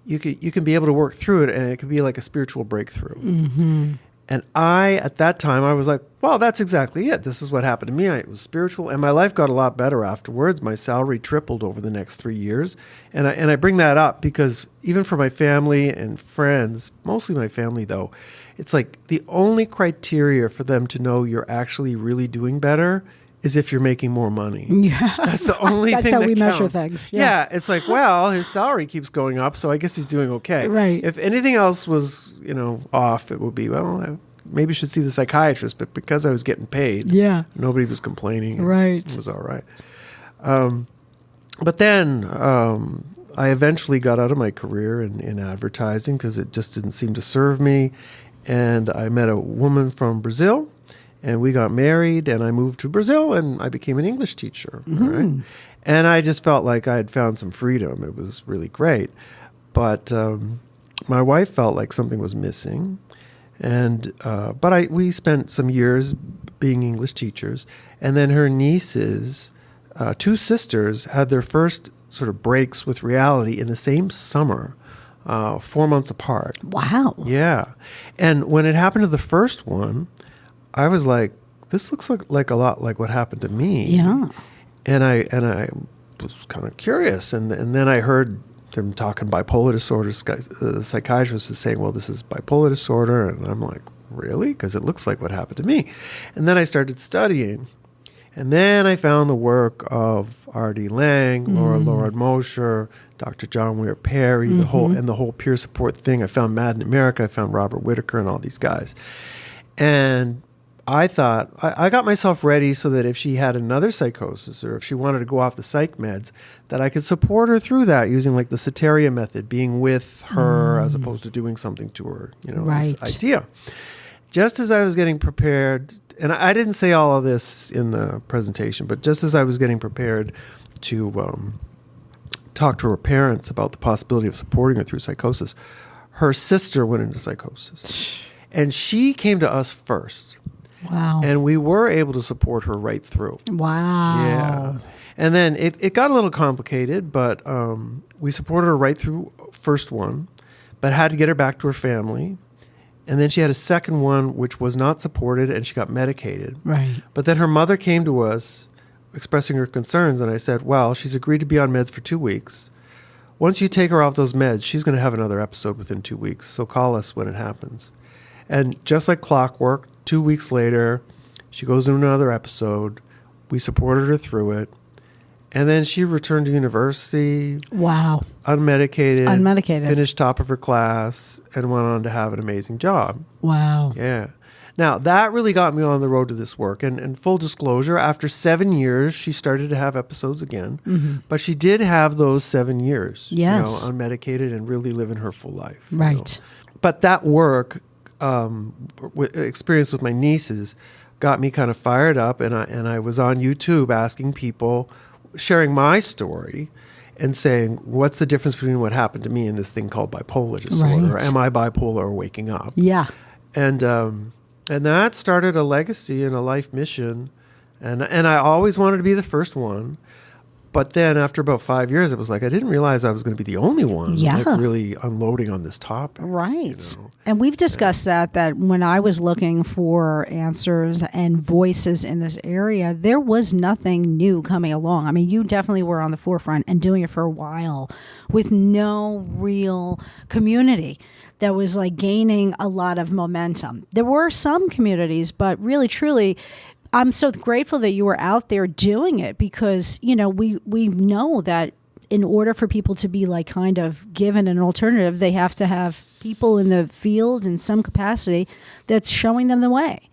Speaker 4: you can be able to work through it, and it can be like a spiritual breakthrough. And at that time, I was like, well, that's exactly it. This is what happened to me. It was spiritual, and my life got a lot better afterwards. My salary tripled over the next 3 years. And I bring that up because even for my family and friends, mostly my family though, it's like the only criteria for them to know you're actually really doing better is if you're making more money. Yeah. That's the only thing that counts. That's how we measure things. Yeah. It's like, well, his salary keeps going up, so I guess he's doing okay.
Speaker 1: Right.
Speaker 4: If anything else was, off, it would be, well, I maybe I should see the psychiatrist, but because I was getting paid, nobody was complaining.
Speaker 1: Right.
Speaker 4: It was all right. But then I eventually got out of my career in advertising because it just didn't seem to serve me. And I met a woman from Brazil, and we got married, and I moved to Brazil, and I became an English teacher. Right? And I just felt like I had found some freedom. It was really great. But my wife felt like something was missing. And we spent some years being English teachers. And then her nieces, 2 sisters, had their first sort of breaks with reality in the same summer, 4 months apart.
Speaker 1: Wow.
Speaker 4: Yeah. And when it happened to the first one, I was like, this looks like a lot like what happened to me.
Speaker 1: Yeah.
Speaker 4: And I was kind of curious. And then I heard them talking bipolar disorder. The psychiatrist is saying, well, this is bipolar disorder. And I'm like, really? Because it looks like what happened to me. And then I started studying. And then I found the work of R.D. Laing, Laura Lord-Mosher, Dr. John Weir Perry, the whole peer support thing. I found Mad in America. I found Robert Whitaker and all these guys. And I thought, I got myself ready so that if she had another psychosis or if she wanted to go off the psych meds, that I could support her through that using like the Soteria method, being with her as opposed to doing something to her, this idea. Just as I was getting prepared, and I didn't say all of this in the presentation, but just as I was getting prepared to talk to her parents about the possibility of supporting her through psychosis, her sister went into psychosis. And she came to us first.
Speaker 1: Wow.
Speaker 4: And we were able to support her right through.
Speaker 1: Wow.
Speaker 4: Yeah. And then it got a little complicated, but we supported her right through first one, but had to get her back to her family. And then she had a second one, which was not supported, and she got medicated.
Speaker 1: Right.
Speaker 4: But then her mother came to us expressing her concerns, and I said, well, she's agreed to be on meds for 2 weeks. Once you take her off those meds, she's going to have another episode within 2 weeks, so call us when it happens. And just like clockwork, 2 weeks later, she goes into another episode. We supported her through it. And then she returned to university.
Speaker 1: Wow.
Speaker 4: Unmedicated. Finished top of her class and went on to have an amazing job.
Speaker 1: Wow.
Speaker 4: Yeah. Now, that really got me on the road to this work. And full disclosure, after 7 years, she started to have episodes again. Mm-hmm. But she did have those 7 years.
Speaker 1: Yes.
Speaker 4: Unmedicated and really living her full life.
Speaker 1: Right.
Speaker 4: But that work, experience with my nieces, got me kind of fired up. And I was on YouTube asking people, sharing my story and saying, what's the difference between what happened to me and this thing called bipolar disorder?
Speaker 1: Right.
Speaker 4: Am I bipolar or waking up?
Speaker 1: Yeah.
Speaker 4: And that started a legacy and a life mission. And I always wanted to be the first one. But then after about 5 years, it was like, I didn't realize I was going to be the only one really unloading on this topic.
Speaker 1: Right. And we've discussed that when I was looking for answers and voices in this area, there was nothing new coming along. I mean, you definitely were on the forefront and doing it for a while with no real community that was like gaining a lot of momentum. There were some communities, but really, truly, I'm so grateful that you were out there doing it because, we know that in order for people to be like kind of given an alternative, they have to have people in the field in some capacity that's showing them the way,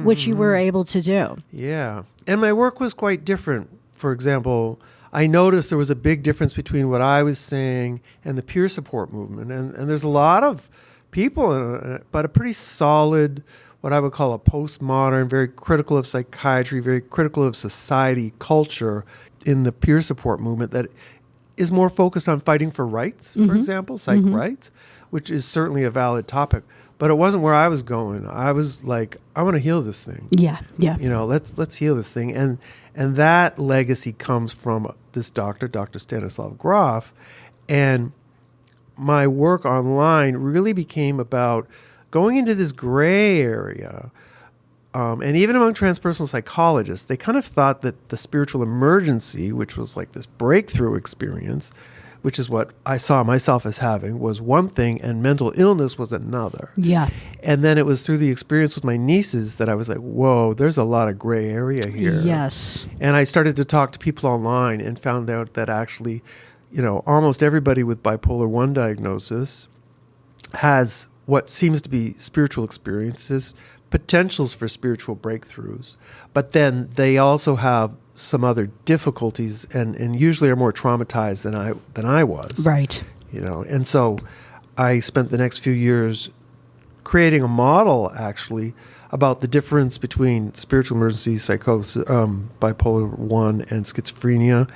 Speaker 1: which you were able to do.
Speaker 4: Yeah. And my work was quite different. For example, I noticed there was a big difference between what I was saying and the peer support movement. And there's a lot of people in it, but a pretty solid, what I would call a postmodern, very critical of psychiatry, very critical of society, culture in the peer support movement that is more focused on fighting for rights, for example, psych rights, which is certainly a valid topic. But it wasn't where I was going. I was like, I want to heal this thing.
Speaker 1: Yeah.
Speaker 4: Let's heal this thing. And that legacy comes from this doctor, Dr. Stanislav Grof. And my work online really became about going into this gray area. And even among transpersonal psychologists, they kind of thought that the spiritual emergency, which was like this breakthrough experience, which is what I saw myself as having, was one thing, and mental illness was another.
Speaker 1: Yeah.
Speaker 4: And then it was through the experience with my nieces that I was like, whoa, there's a lot of gray area here.
Speaker 1: Yes.
Speaker 4: And I started to talk to people online and found out that actually, almost everybody with bipolar 1 diagnosis has what seems to be spiritual experiences, potentials for spiritual breakthroughs. But then they also have some other difficulties and usually are more traumatized than I was.
Speaker 1: Right.
Speaker 4: And so I spent the next few years creating a model actually about the difference between spiritual emergency, psychosis, bipolar 1 and schizophrenia.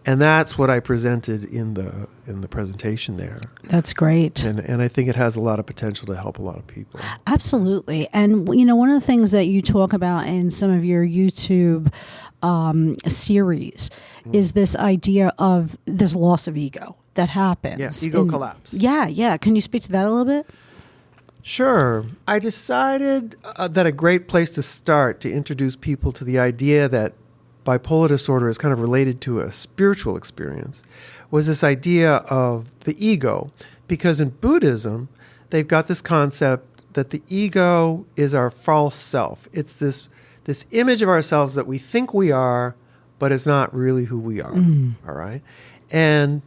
Speaker 4: And that's what I presented in the presentation there.
Speaker 1: That's great.
Speaker 4: And I think it has a lot of potential to help a lot of people.
Speaker 1: Absolutely. And, one of the things that you talk about in some of your YouTube series is this idea of this loss of ego that happens.
Speaker 4: Yes, ego collapse.
Speaker 1: Yeah. Can you speak to that a little bit?
Speaker 4: Sure. I decided that a great place to start to introduce people to the idea that bipolar disorder is kind of related to a spiritual experience was this idea of the ego. Because in Buddhism, they've got this concept that the ego is our false self. It's this image of ourselves that we think we are, but it's not really who we are. All right? And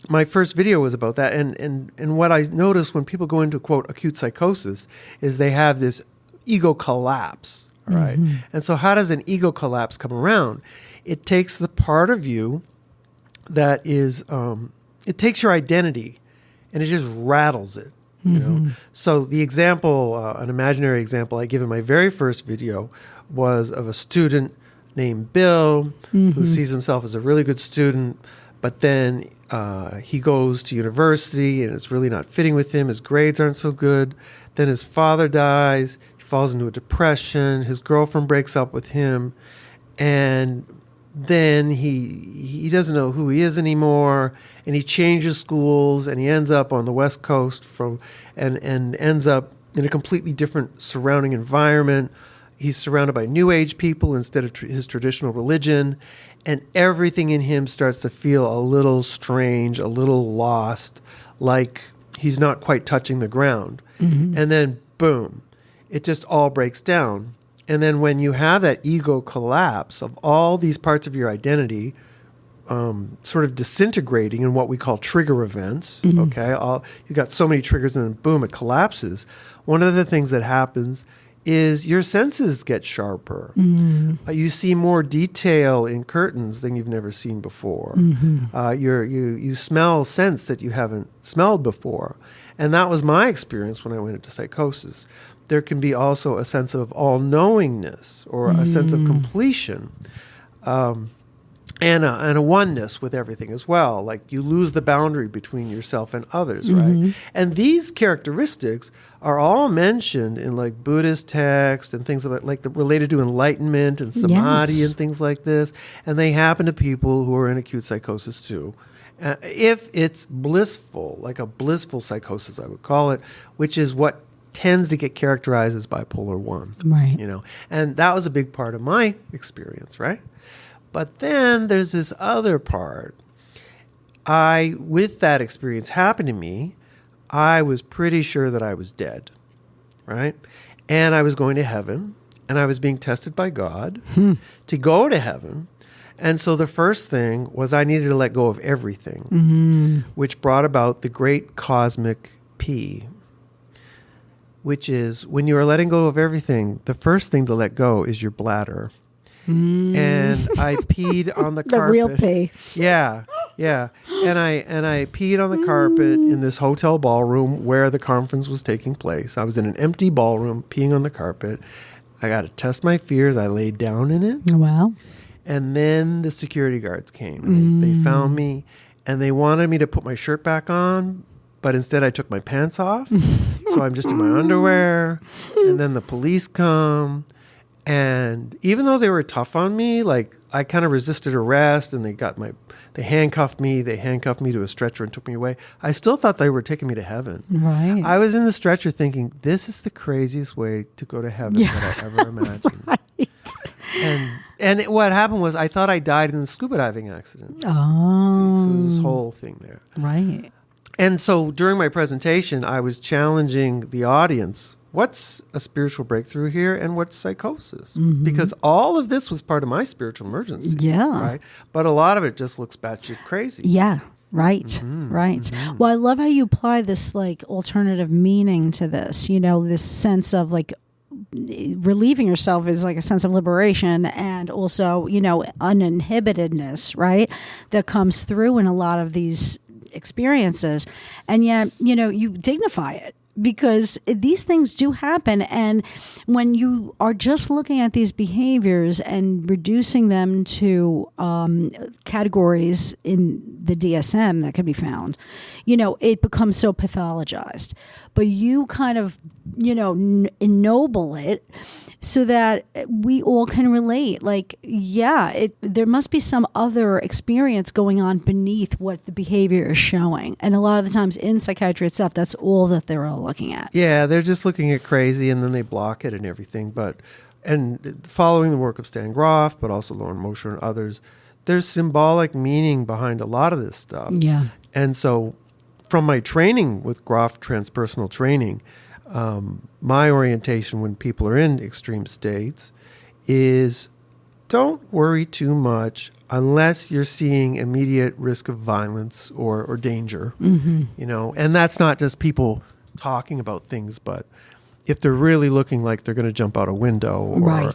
Speaker 4: my first video was about that. And what I noticed when people go into, quote, acute psychosis is they have this ego collapse. All right. And so how does an ego collapse come around? It takes the part of you that is, it takes your identity and it just rattles it. So the example, an imaginary example I give in my very first video was of a student named Bill who sees himself as a really good student, but then he goes to university and it's really not fitting with him. His grades aren't so good. Then his father dies. Falls into a depression. His girlfriend breaks up with him, and then he doesn't know who he is anymore, and he changes schools, and he ends up on the West Coast and ends up in a completely different surrounding environment. He's surrounded by New Age people instead of his traditional religion, and everything in him starts to feel a little strange, a little lost, like he's not quite touching the ground. And then, boom. It just all breaks down. And then when you have that ego collapse of all these parts of your identity sort of disintegrating in what we call trigger events, okay? You got so many triggers and then boom, it collapses. One of the things that happens is your senses get sharper. You see more detail in curtains than you've never seen before. You smell scents that you haven't smelled before. And that was my experience when I went into psychosis. There can be also a sense of all-knowingness or a sense of completion and a oneness with everything as well. Like you lose the boundary between yourself and others, right? And these characteristics are all mentioned in like Buddhist texts and things like related to enlightenment and samadhi and things like this. And they happen to people who are in acute psychosis too. If it's blissful, like a blissful psychosis, I would call it, which is what tends to get characterized as bipolar 1.
Speaker 1: Right.
Speaker 4: And that was a big part of my experience, right? But then there's this other part. With that experience happened to me, I was pretty sure that I was dead, right? And I was going to heaven, and I was being tested by God to go to heaven. And so the first thing was I needed to let go of everything, which brought about the great cosmic P, which is when you are letting go of everything, the first thing to let go is your bladder. And I peed on the
Speaker 1: The
Speaker 4: carpet.
Speaker 1: real pee.
Speaker 4: Yeah. And I peed on the carpet in this hotel ballroom where the conference was taking place. I was in an empty ballroom peeing on the carpet. I got to test my fears. I laid down in it.
Speaker 1: Wow.
Speaker 4: And then the security guards came and they found me and they wanted me to put my shirt back on, but instead I took my pants off. So I'm just in my underwear. And then the police come. And even though they were tough on me, like I kind of resisted arrest and they handcuffed me to a stretcher and took me away. I still thought they were taking me to heaven.
Speaker 1: Right.
Speaker 4: I was in the stretcher thinking, this is the craziest way to go to heaven that I ever imagined.
Speaker 1: Right.
Speaker 4: And what happened was I thought I died in the scuba diving accident.
Speaker 1: Oh.
Speaker 4: So there's this whole thing there.
Speaker 1: Right.
Speaker 4: And so during my presentation, I was challenging the audience. What's a spiritual breakthrough here and what's psychosis? Because all of this was part of my spiritual emergency.
Speaker 1: Yeah.
Speaker 4: Right? But a lot of it just looks batshit crazy.
Speaker 1: Yeah. Right. Right. Well, I love how you apply this like alternative meaning to this, this sense of like relieving yourself is like a sense of liberation and also, uninhibitedness, right? That comes through in a lot of these experiences. And yet, you dignify it. Because these things do happen. And when you are just looking at these behaviors and reducing them to categories in the DSM that can be found, it becomes so pathologized. But you kind of, ennoble it so that we all can relate. Like, there must be some other experience going on beneath what the behavior is showing. And a lot of the times in psychiatry itself, that's all that they're all looking at.
Speaker 4: Yeah, they're just looking at crazy and then they block it and everything. And following the work of Stan Groff, but also Lauren Mosher and others, there's symbolic meaning behind a lot of this stuff.
Speaker 1: Yeah.
Speaker 4: And so from my training with Groff transpersonal training, my orientation when people are in extreme states is don't worry too much unless you're seeing immediate risk of violence or danger, and that's not just people talking about things, but if they're really looking like they're going to jump out a window or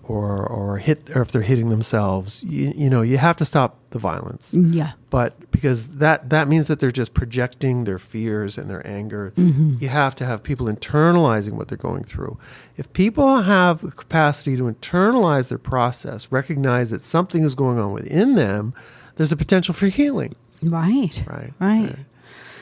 Speaker 4: or if they're hitting themselves, you have to stop the violence.
Speaker 1: Yeah.
Speaker 4: But because that means that they're just projecting their fears and their anger. You have to have people internalizing what they're going through. If people have a capacity to internalize their process, recognize that something is going on within them, there's a potential for healing.
Speaker 1: Right.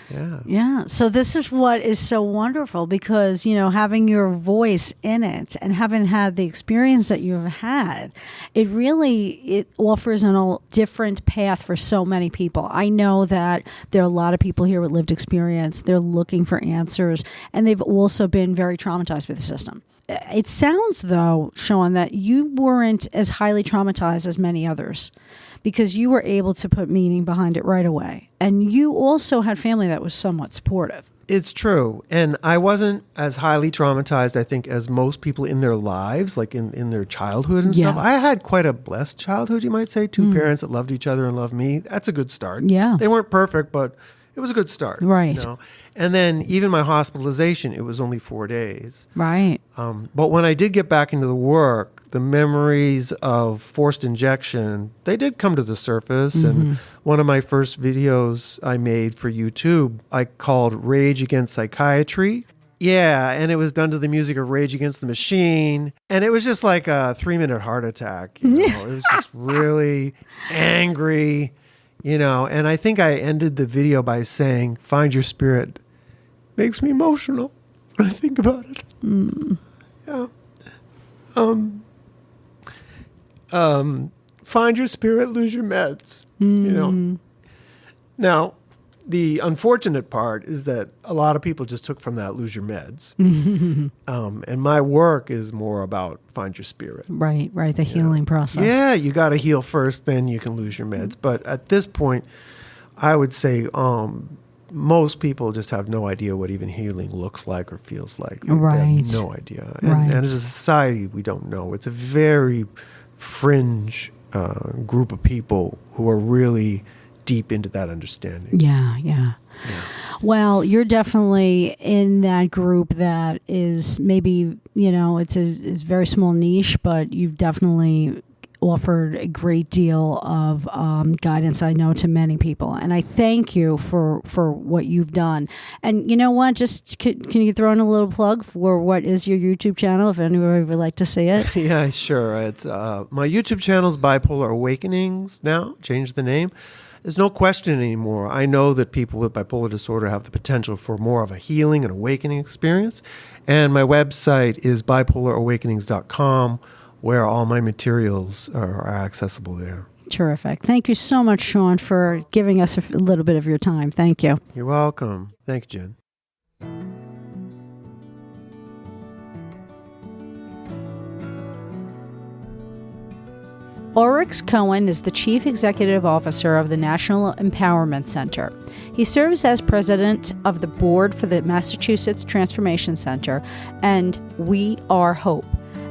Speaker 4: Yeah.
Speaker 1: Yeah. So this is what is so wonderful because, having your voice in it and having had the experience that you've had, it offers a different path for so many people. I know that there are a lot of people here with lived experience. They're looking for answers and they've also been very traumatized by the system. It sounds, though, Sean, that you weren't as highly traumatized as many others because you were able to put meaning behind it right away. And you also had family that was somewhat supportive.
Speaker 4: It's true. And I wasn't as highly traumatized, I think, as most people in their lives, like in their childhood and stuff. I had quite a blessed childhood, you might say. Two parents that loved each other and loved me. That's a good start.
Speaker 1: Yeah.
Speaker 4: They weren't perfect, but it was a good start.
Speaker 1: Right.
Speaker 4: And then even my hospitalization, it was only 4 days.
Speaker 1: Right.
Speaker 4: But when I did get back into the work, the memories of forced injection, they did come to the surface. And one of my first videos I made for YouTube, I called Rage Against Psychiatry. Yeah, and it was done to the music of Rage Against the Machine. And it was just like a 3-minute heart attack. It was just really angry, And I think I ended the video by saying, find your spirit. Makes me emotional when I think about it. Yeah. Find your spirit, lose your meds. Now, the unfortunate part is that a lot of people just took from that lose your meds. And my work is more about find your spirit.
Speaker 1: Right, the healing process.
Speaker 4: Yeah, you got to heal first, then you can lose your meds. But at this point, I would say most people just have no idea what even healing looks like or feels like. They have no idea. And as a society, we don't know. It's a very fringe group of people who are really deep into that understanding.
Speaker 1: Yeah. Well, you're definitely in that group that is maybe, it's a very small niche, but you've definitely offered a great deal of guidance, I know, to many people. And I thank you for what you've done. And you know what? Just can you throw in a little plug for what is your YouTube channel, if anybody would like to see it?
Speaker 4: Yeah, sure. It's my YouTube channel is Bipolar Awakenings now. Changed the name. There's no question anymore. I know that people with bipolar disorder have the potential for more of a healing and awakening experience. And my website is bipolarawakenings.com, where all my materials are accessible there.
Speaker 1: Terrific. Thank you so much, Sean, for giving us a little bit of your time. Thank you.
Speaker 4: You're welcome. Thank you, Jen.
Speaker 1: Oryx Cohen is the Chief Executive Officer of the National Empowerment Center. He serves as president of the board for the Massachusetts Transformation Center and We Are Hope,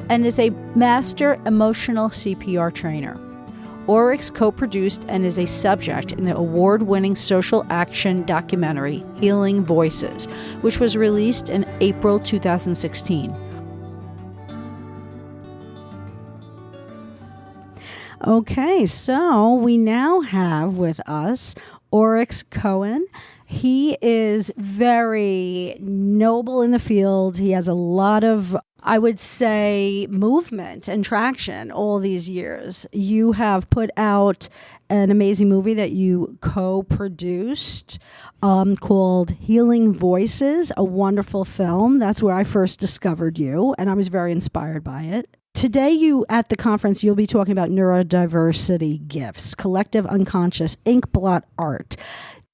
Speaker 1: and is a master emotional CPR trainer. Oryx co-produced and is a subject in the award-winning social action documentary Healing Voices, which was released in April 2016. Okay, so we now have with us Oryx Cohen. He is very noble in the field. He has a lot of, I would say, movement and traction all these years. You have put out an amazing movie that you co-produced called Healing Voices, a wonderful film. That's where I first discovered you, and I was very inspired by it. Today, at the conference, you'll be talking about neurodiversity gifts, collective unconscious, inkblot art.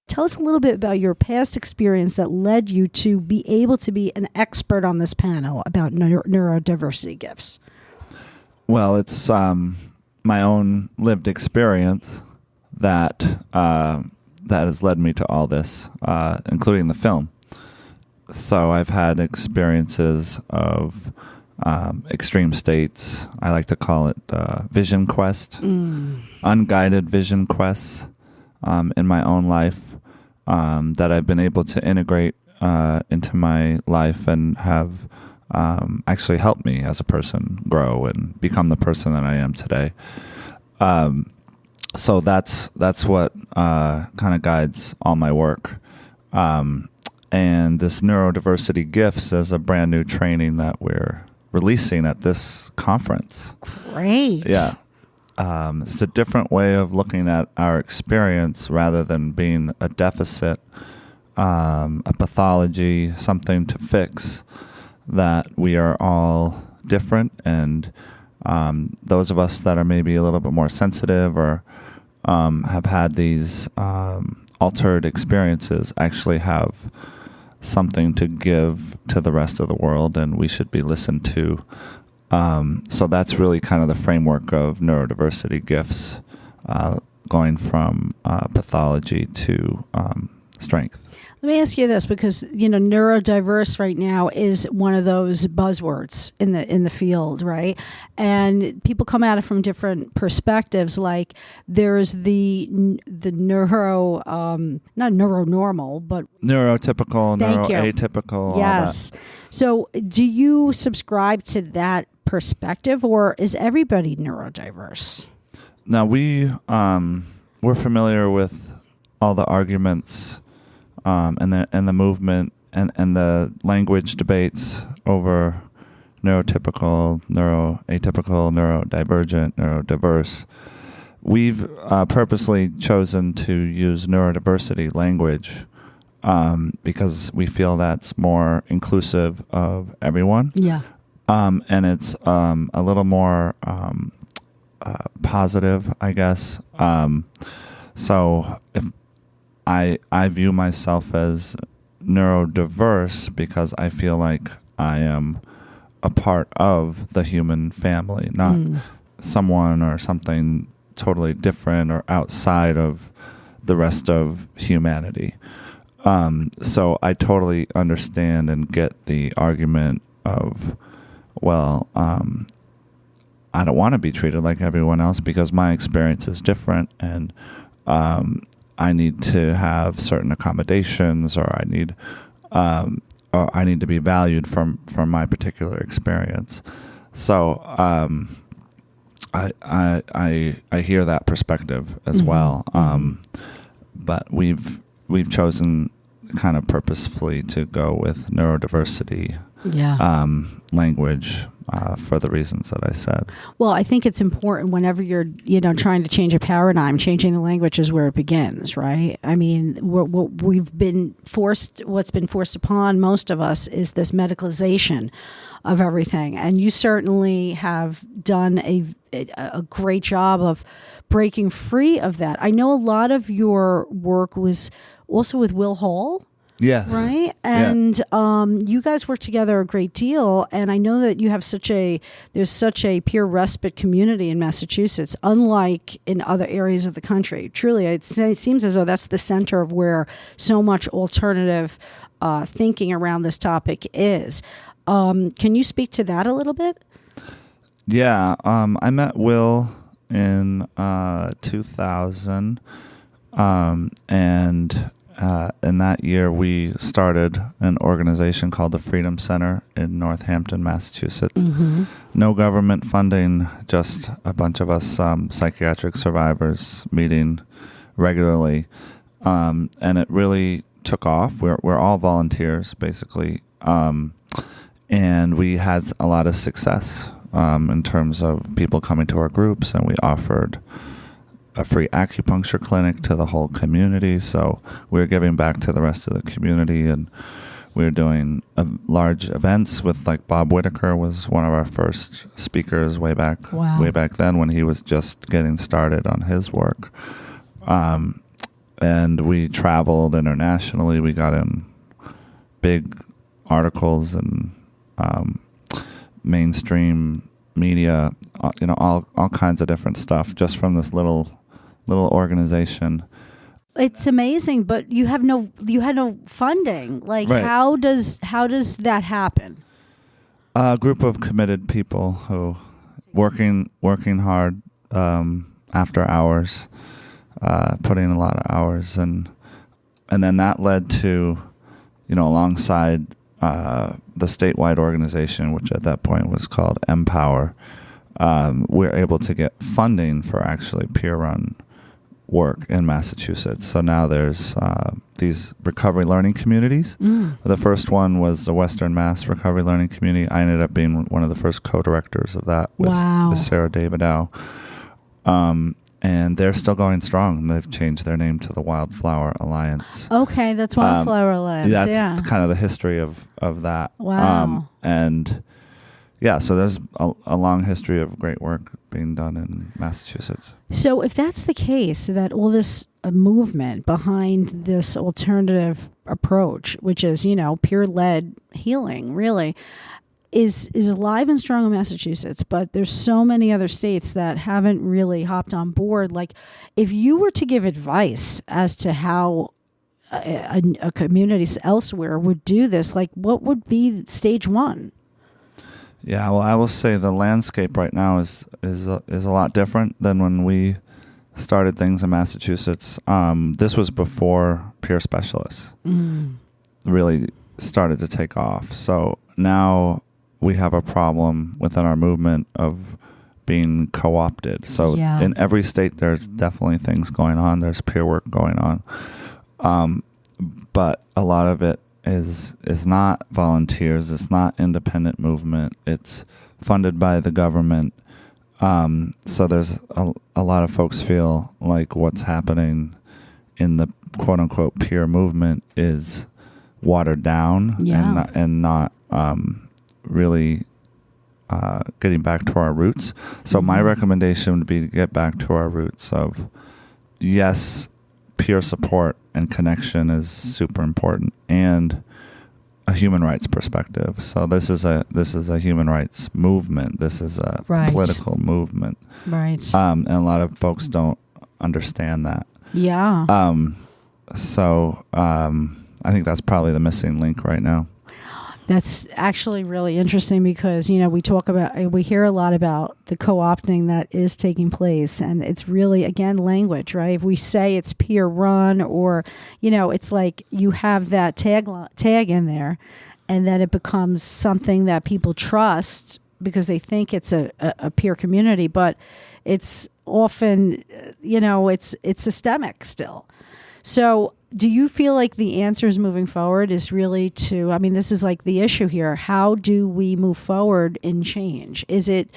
Speaker 1: Tell us a little bit about your past experience that led you to be able to be an expert on this panel about neurodiversity gifts.
Speaker 5: Well, it's my own lived experience that has led me to all this, including the film. So I've had experiences of extreme states. I like to call it vision quest, unguided vision quests in my own life that I've been able to integrate into my life and have actually helped me as a person grow and become the person that I am today. So that's what kind of guides all my work. And this neurodiversity gifts is a brand new training that we're releasing at this conference.
Speaker 1: Great.
Speaker 5: Yeah. It's a different way of looking at our experience rather than being a deficit, a pathology, something to fix, that we are all different. And those of us that are maybe a little bit more sensitive or have had these altered experiences actually have something to give to the rest of the world, and we should be listened to. So that's really kind of the framework of neurodiversity gifts, going from pathology to strength.
Speaker 1: Let me ask you this, because neurodiverse right now is one of those buzzwords in the field, right? And people come at it from different perspectives. Like there's the neuro, not neuronormal, but
Speaker 5: neurotypical, neuroatypical.
Speaker 1: Yes. So, do you subscribe to that perspective, or is everybody neurodiverse?
Speaker 5: Now we're familiar with all the arguments. And the movement and the language debates over neurotypical, neuroatypical, neurodivergent, neurodiverse. We've purposely chosen to use neurodiversity language because we feel that's more inclusive of everyone.
Speaker 1: Yeah.
Speaker 5: And it's a little more positive, I guess. So if I view myself as neurodiverse because I feel like I am a part of the human family, not someone or something totally different or outside of the rest of humanity. So I totally understand and get the argument of, well, I don't want to be treated like everyone else because my experience is different, and I need to have certain accommodations, or I need to be valued from my particular experience. So I hear that perspective as well. But we've chosen kind of purposefully to go with neurodiversity language for the reasons that I said.
Speaker 1: Well, I think it's important whenever you're, trying to change a paradigm, changing the language is where it begins, right? I mean, what's been forced upon most of us is this medicalization of everything. And you certainly have done a great job of breaking free of that. I know a lot of your work was also with Will Hall.
Speaker 5: Yes.
Speaker 1: Right? And you guys work together a great deal. And I know that you have there's such a peer respite community in Massachusetts, unlike in other areas of the country. Truly, it seems as though that's the center of where so much alternative thinking around this topic is. Can you speak to that a little bit?
Speaker 5: Yeah. I met Will in 2000. And in that year, we started an organization called the Freedom Center in Northampton, Massachusetts. Mm-hmm. No government funding, just a bunch of us psychiatric survivors meeting regularly. And it really took off. We're all volunteers, basically. And we had a lot of success in terms of people coming to our groups, and we offered a free acupuncture clinic to the whole community. So we're giving back to the rest of the community, and we're doing large events with, like, Bob Whitaker was one of our first speakers way back then when he was just getting started on his work. And we traveled internationally. We got in big articles and mainstream media, all kinds of different stuff just from this little organization.
Speaker 1: It's amazing, but you had no funding. Like, right. How does that happen?
Speaker 5: A group of committed people who working hard after hours, putting a lot of hours, and then that led to, alongside the statewide organization, which at that point was called Empower, we're able to get funding for actually peer-run work in Massachusetts. So now there's these recovery learning communities. The first one was the Western Mass Recovery Learning Community. I ended up being one of the first co-directors of that with Sarah Davidow. And they're still going strong. They've changed their name to the Wildflower Alliance.
Speaker 1: Okay, that's Wildflower Alliance.
Speaker 5: That's kind of the history of that.
Speaker 1: Wow.
Speaker 5: And yeah, so there's a long history of great work being done in Massachusetts.
Speaker 1: So if that's the case, that all this movement behind this alternative approach, which is, peer-led healing, really, is alive and strong in Massachusetts, but there's so many other states that haven't really hopped on board. Like, if you were to give advice as to how a community elsewhere would do this, like, what would be stage one?
Speaker 5: Yeah, well, I will say the landscape right now is a lot different than when we started things in Massachusetts. This was before peer specialists really started to take off. So now we have a problem within our movement of being co-opted. So in every state, there's definitely things going on. There's peer work going on. But a lot of it is not volunteers. It's not independent movement. It's funded by the government. So there's a lot of folks feel like what's happening in the quote-unquote peer movement is watered down and not really getting back to our roots. So my recommendation would be to get back to our roots of, yes, peer support and connection is super important, and a human rights perspective. So this is a human rights movement. This is a political movement.
Speaker 1: Right.
Speaker 5: And a lot of folks don't understand that.
Speaker 1: Yeah.
Speaker 5: So I think that's probably the missing link right now.
Speaker 1: That's actually really interesting because, you know, we hear a lot about the co-opting that is taking place, and it's really, again, language, right? If we say it's peer run, or, you know, it's like you have that tag in there, and then it becomes something that people trust because they think it's a peer community, but it's often, you know, it's systemic still. So do you feel like the answers moving forward is really to, I mean, this is like the issue here. How do we move forward in change? Is it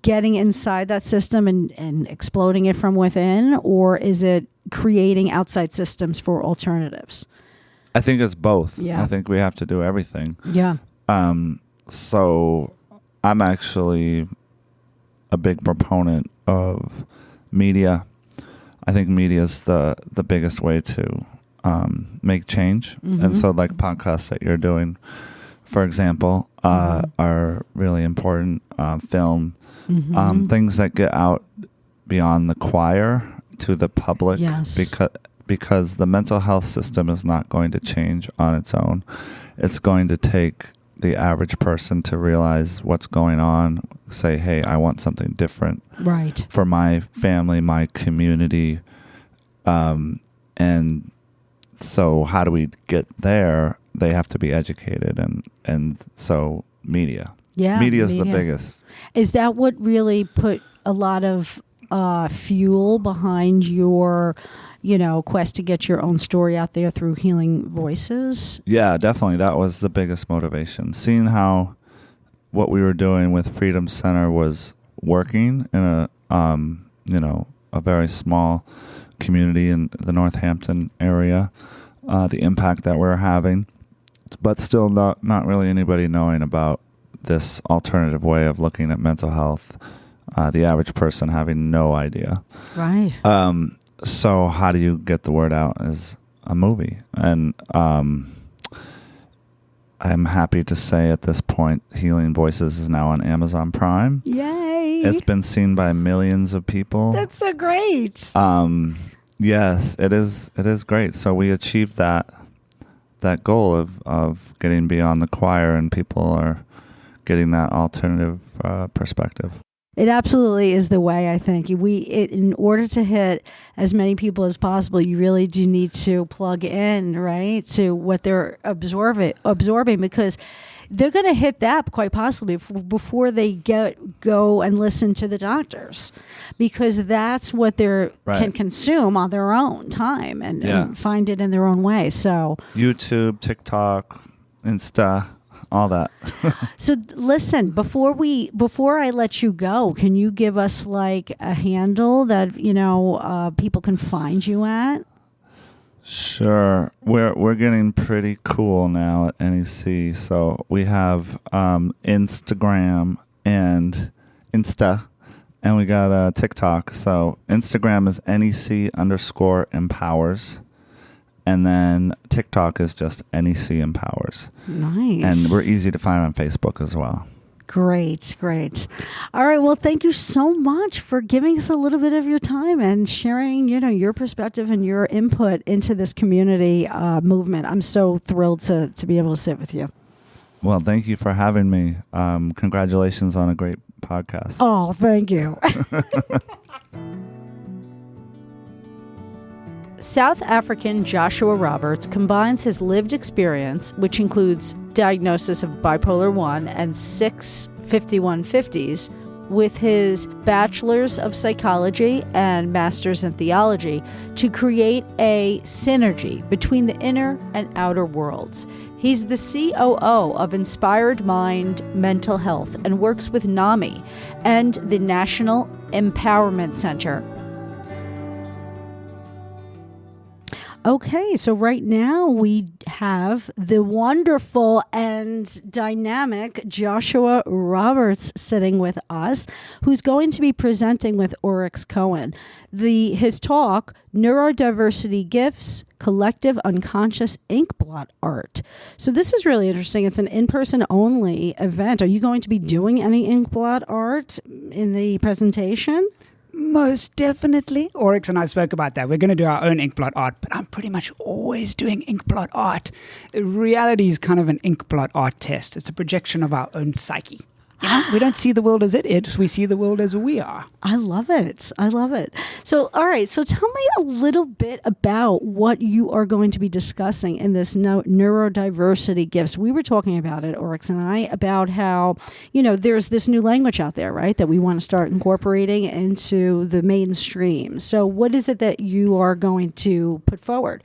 Speaker 1: getting inside that system and exploding it from within, or is it creating outside systems for alternatives?
Speaker 5: I think it's both.
Speaker 1: Yeah.
Speaker 5: I think we have to do everything.
Speaker 1: Yeah.
Speaker 5: So I'm actually a big proponent of media. I think media is the biggest way to make change.
Speaker 1: Mm-hmm.
Speaker 5: And so like podcasts that you're doing, for example, are really important. Film, things that get out beyond the choir to the public.
Speaker 1: Yes.
Speaker 5: Because the mental health system is not going to change on its own. It's going to take the average person to realize what's going on, say, hey, I want something different
Speaker 1: Right.
Speaker 5: for my family, my community. And so how do we get there? They have to be educated. And so media.
Speaker 1: Yeah.
Speaker 5: Media is the biggest.
Speaker 1: Is that what really put a lot of fuel behind your, you know, quest to get your own story out there through Healing Voices?
Speaker 5: Yeah, definitely. That was the biggest motivation. Seeing how what we were doing with Freedom Center was working in a, you know, a very small community in the Northampton area, the impact that we're having, but still not really anybody knowing about this alternative way of looking at mental health, the average person having no idea.
Speaker 1: Right.
Speaker 5: So how do you get the word out as a movie? And I'm happy to say at this point, Healing Voices is now on Amazon Prime.
Speaker 1: Yay.
Speaker 5: It's been seen by millions of people.
Speaker 1: That's so great.
Speaker 5: Yes, it is great. So we achieved that goal of getting beyond the choir, and people are getting that alternative perspective.
Speaker 1: It absolutely is the way, I think. In order to hit as many people as possible, you really do need to plug in, right, to what they're absorbing, because they're going to hit that quite possibly before they go and listen to the doctors, because that's what they can consume on their own time and find it in their own way. So
Speaker 5: YouTube, TikTok, Insta, all that.
Speaker 1: So listen, before I let you go, can you give us like a handle that, you know, people can find you at?
Speaker 5: Sure. We're getting pretty cool now at NEC. So we have Instagram and Insta, and we got TikTok. So Instagram is NEC_empowers. And then TikTok is just NEC Empowers.
Speaker 1: Nice.
Speaker 5: And we're easy to find on Facebook as well.
Speaker 1: Great. All right. Well, thank you so much for giving us a little bit of your time and sharing, you know, your perspective and your input into this community movement. I'm so thrilled to be able to sit with you.
Speaker 5: Well, thank you for having me. Congratulations on a great podcast.
Speaker 1: Oh, thank you. South African Joshua Roberts combines his lived experience, which includes diagnosis of bipolar 1 and 6 5150s, with his bachelor's of psychology and master's in theology to create a synergy between the inner and outer worlds. He's the COO of Inspired Mind Mental Health and works with NAMI and the National Empowerment Center. Okay, so right now we have the wonderful and dynamic Joshua Roberts sitting with us, who's going to be presenting with Oryx Cohen. His talk, Neurodiversity Gifts, Collective Unconscious Inkblot Art. So this is really interesting. It's an in-person only event. Are you going to be doing any inkblot art in the presentation?
Speaker 6: Most definitely. Oryx and I spoke about that. We're going to do our own inkblot art, but I'm pretty much always doing inkblot art. Reality is kind of an inkblot art test. It's a projection of our own psyche. You know, we don't see the world as it is. We see the world as we are.
Speaker 1: I love it. I love it. So, all right. So tell me a little bit about what you are going to be discussing in this neurodiversity gifts. We were talking about it, Oryx and I, about how, there's this new language out there, right, that we want to start incorporating into the mainstream. So what is it that you are going to put forward?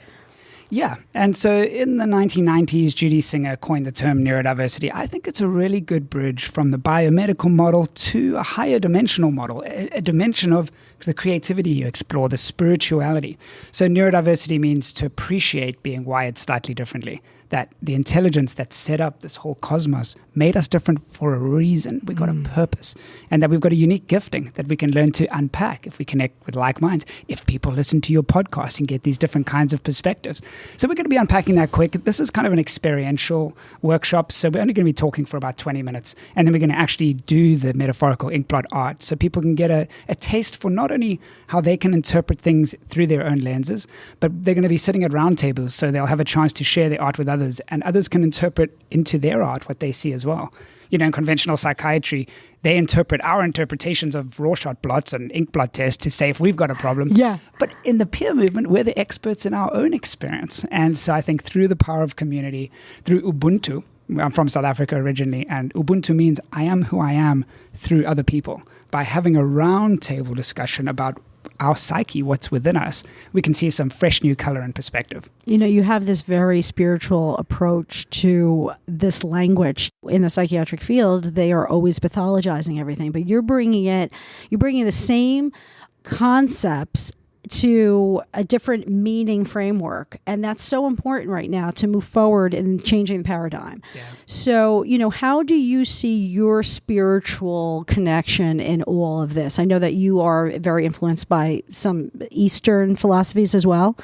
Speaker 6: Yeah, and so in the 1990s, Judy Singer coined the term neurodiversity. I think it's a really good bridge from the biomedical model to a higher dimensional model, a dimension of the creativity you explore, the spirituality. So neurodiversity means to appreciate being wired slightly differently, that the intelligence that set up this whole cosmos made us different for a reason. We got a purpose, and that we've got a unique gifting that we can learn to unpack if we connect with like minds, if people listen to your podcast and get these different kinds of perspectives. So we're going to be unpacking that quick. This is kind of an experiential workshop, so we're only going to be talking for about 20 minutes, and then we're going to actually do the metaphorical inkblot art so people can get a taste for not only how they can interpret things through their own lenses, but they're going to be sitting at round tables, so they'll have a chance to share their art with others, and others can interpret into their art what they see as well. In conventional psychiatry, they interpret our interpretations of Rorschach blots and inkblot tests to say if we've got a problem.
Speaker 1: Yeah.
Speaker 6: But in the peer movement, we're the experts in our own experience. And so I think through the power of community, through Ubuntu, I'm from South Africa originally, and Ubuntu means I am who I am through other people. By having a round table discussion about our psyche, what's within us, we can see some fresh new color and perspective.
Speaker 1: You have this very spiritual approach to this language. In the psychiatric field, they are always pathologizing everything, but you're bringing the same concepts to a different meaning framework. And that's so important right now to move forward in changing the paradigm. Yeah. So, how do you see your spiritual connection in all of this? I know that you are very influenced by some Eastern philosophies as well.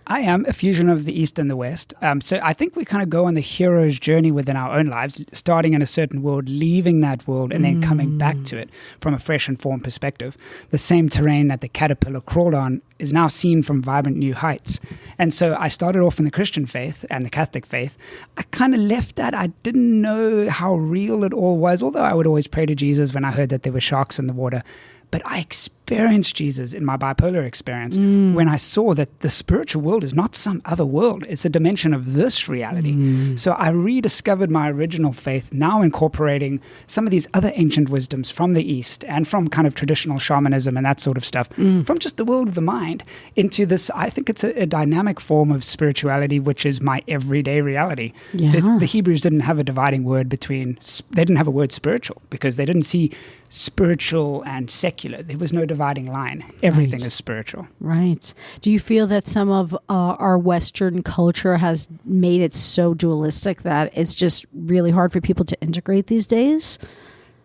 Speaker 6: I am a fusion of the East and the West. So I think we kind of go on the hero's journey within our own lives, starting in a certain world, leaving that world, and then coming back to it from a fresh and formed perspective. The same terrain that the caterpillar crawled on is now seen from vibrant new heights. And so I started off in the Christian faith and the Catholic faith. I kind of left that. I didn't know how real it all was, although I would always pray to Jesus when I heard that there were sharks in the water. But I experienced Jesus in my bipolar experience when I saw that the spiritual world is not some other world. It's a dimension of this reality. So I rediscovered my original faith, now incorporating some of these other ancient wisdoms from the East and from kind of traditional shamanism and that sort of stuff, from just the world of the mind into this. I think it's a dynamic form of spirituality, which is my everyday reality.
Speaker 1: Yeah.
Speaker 6: The Hebrews didn't have a dividing word they didn't have a word spiritual because they didn't see spiritual and secular. There was no dividing line. Everything is spiritual.
Speaker 1: Right. Do you feel that some of our Western culture has made it so dualistic that it's just really hard for people to integrate these days?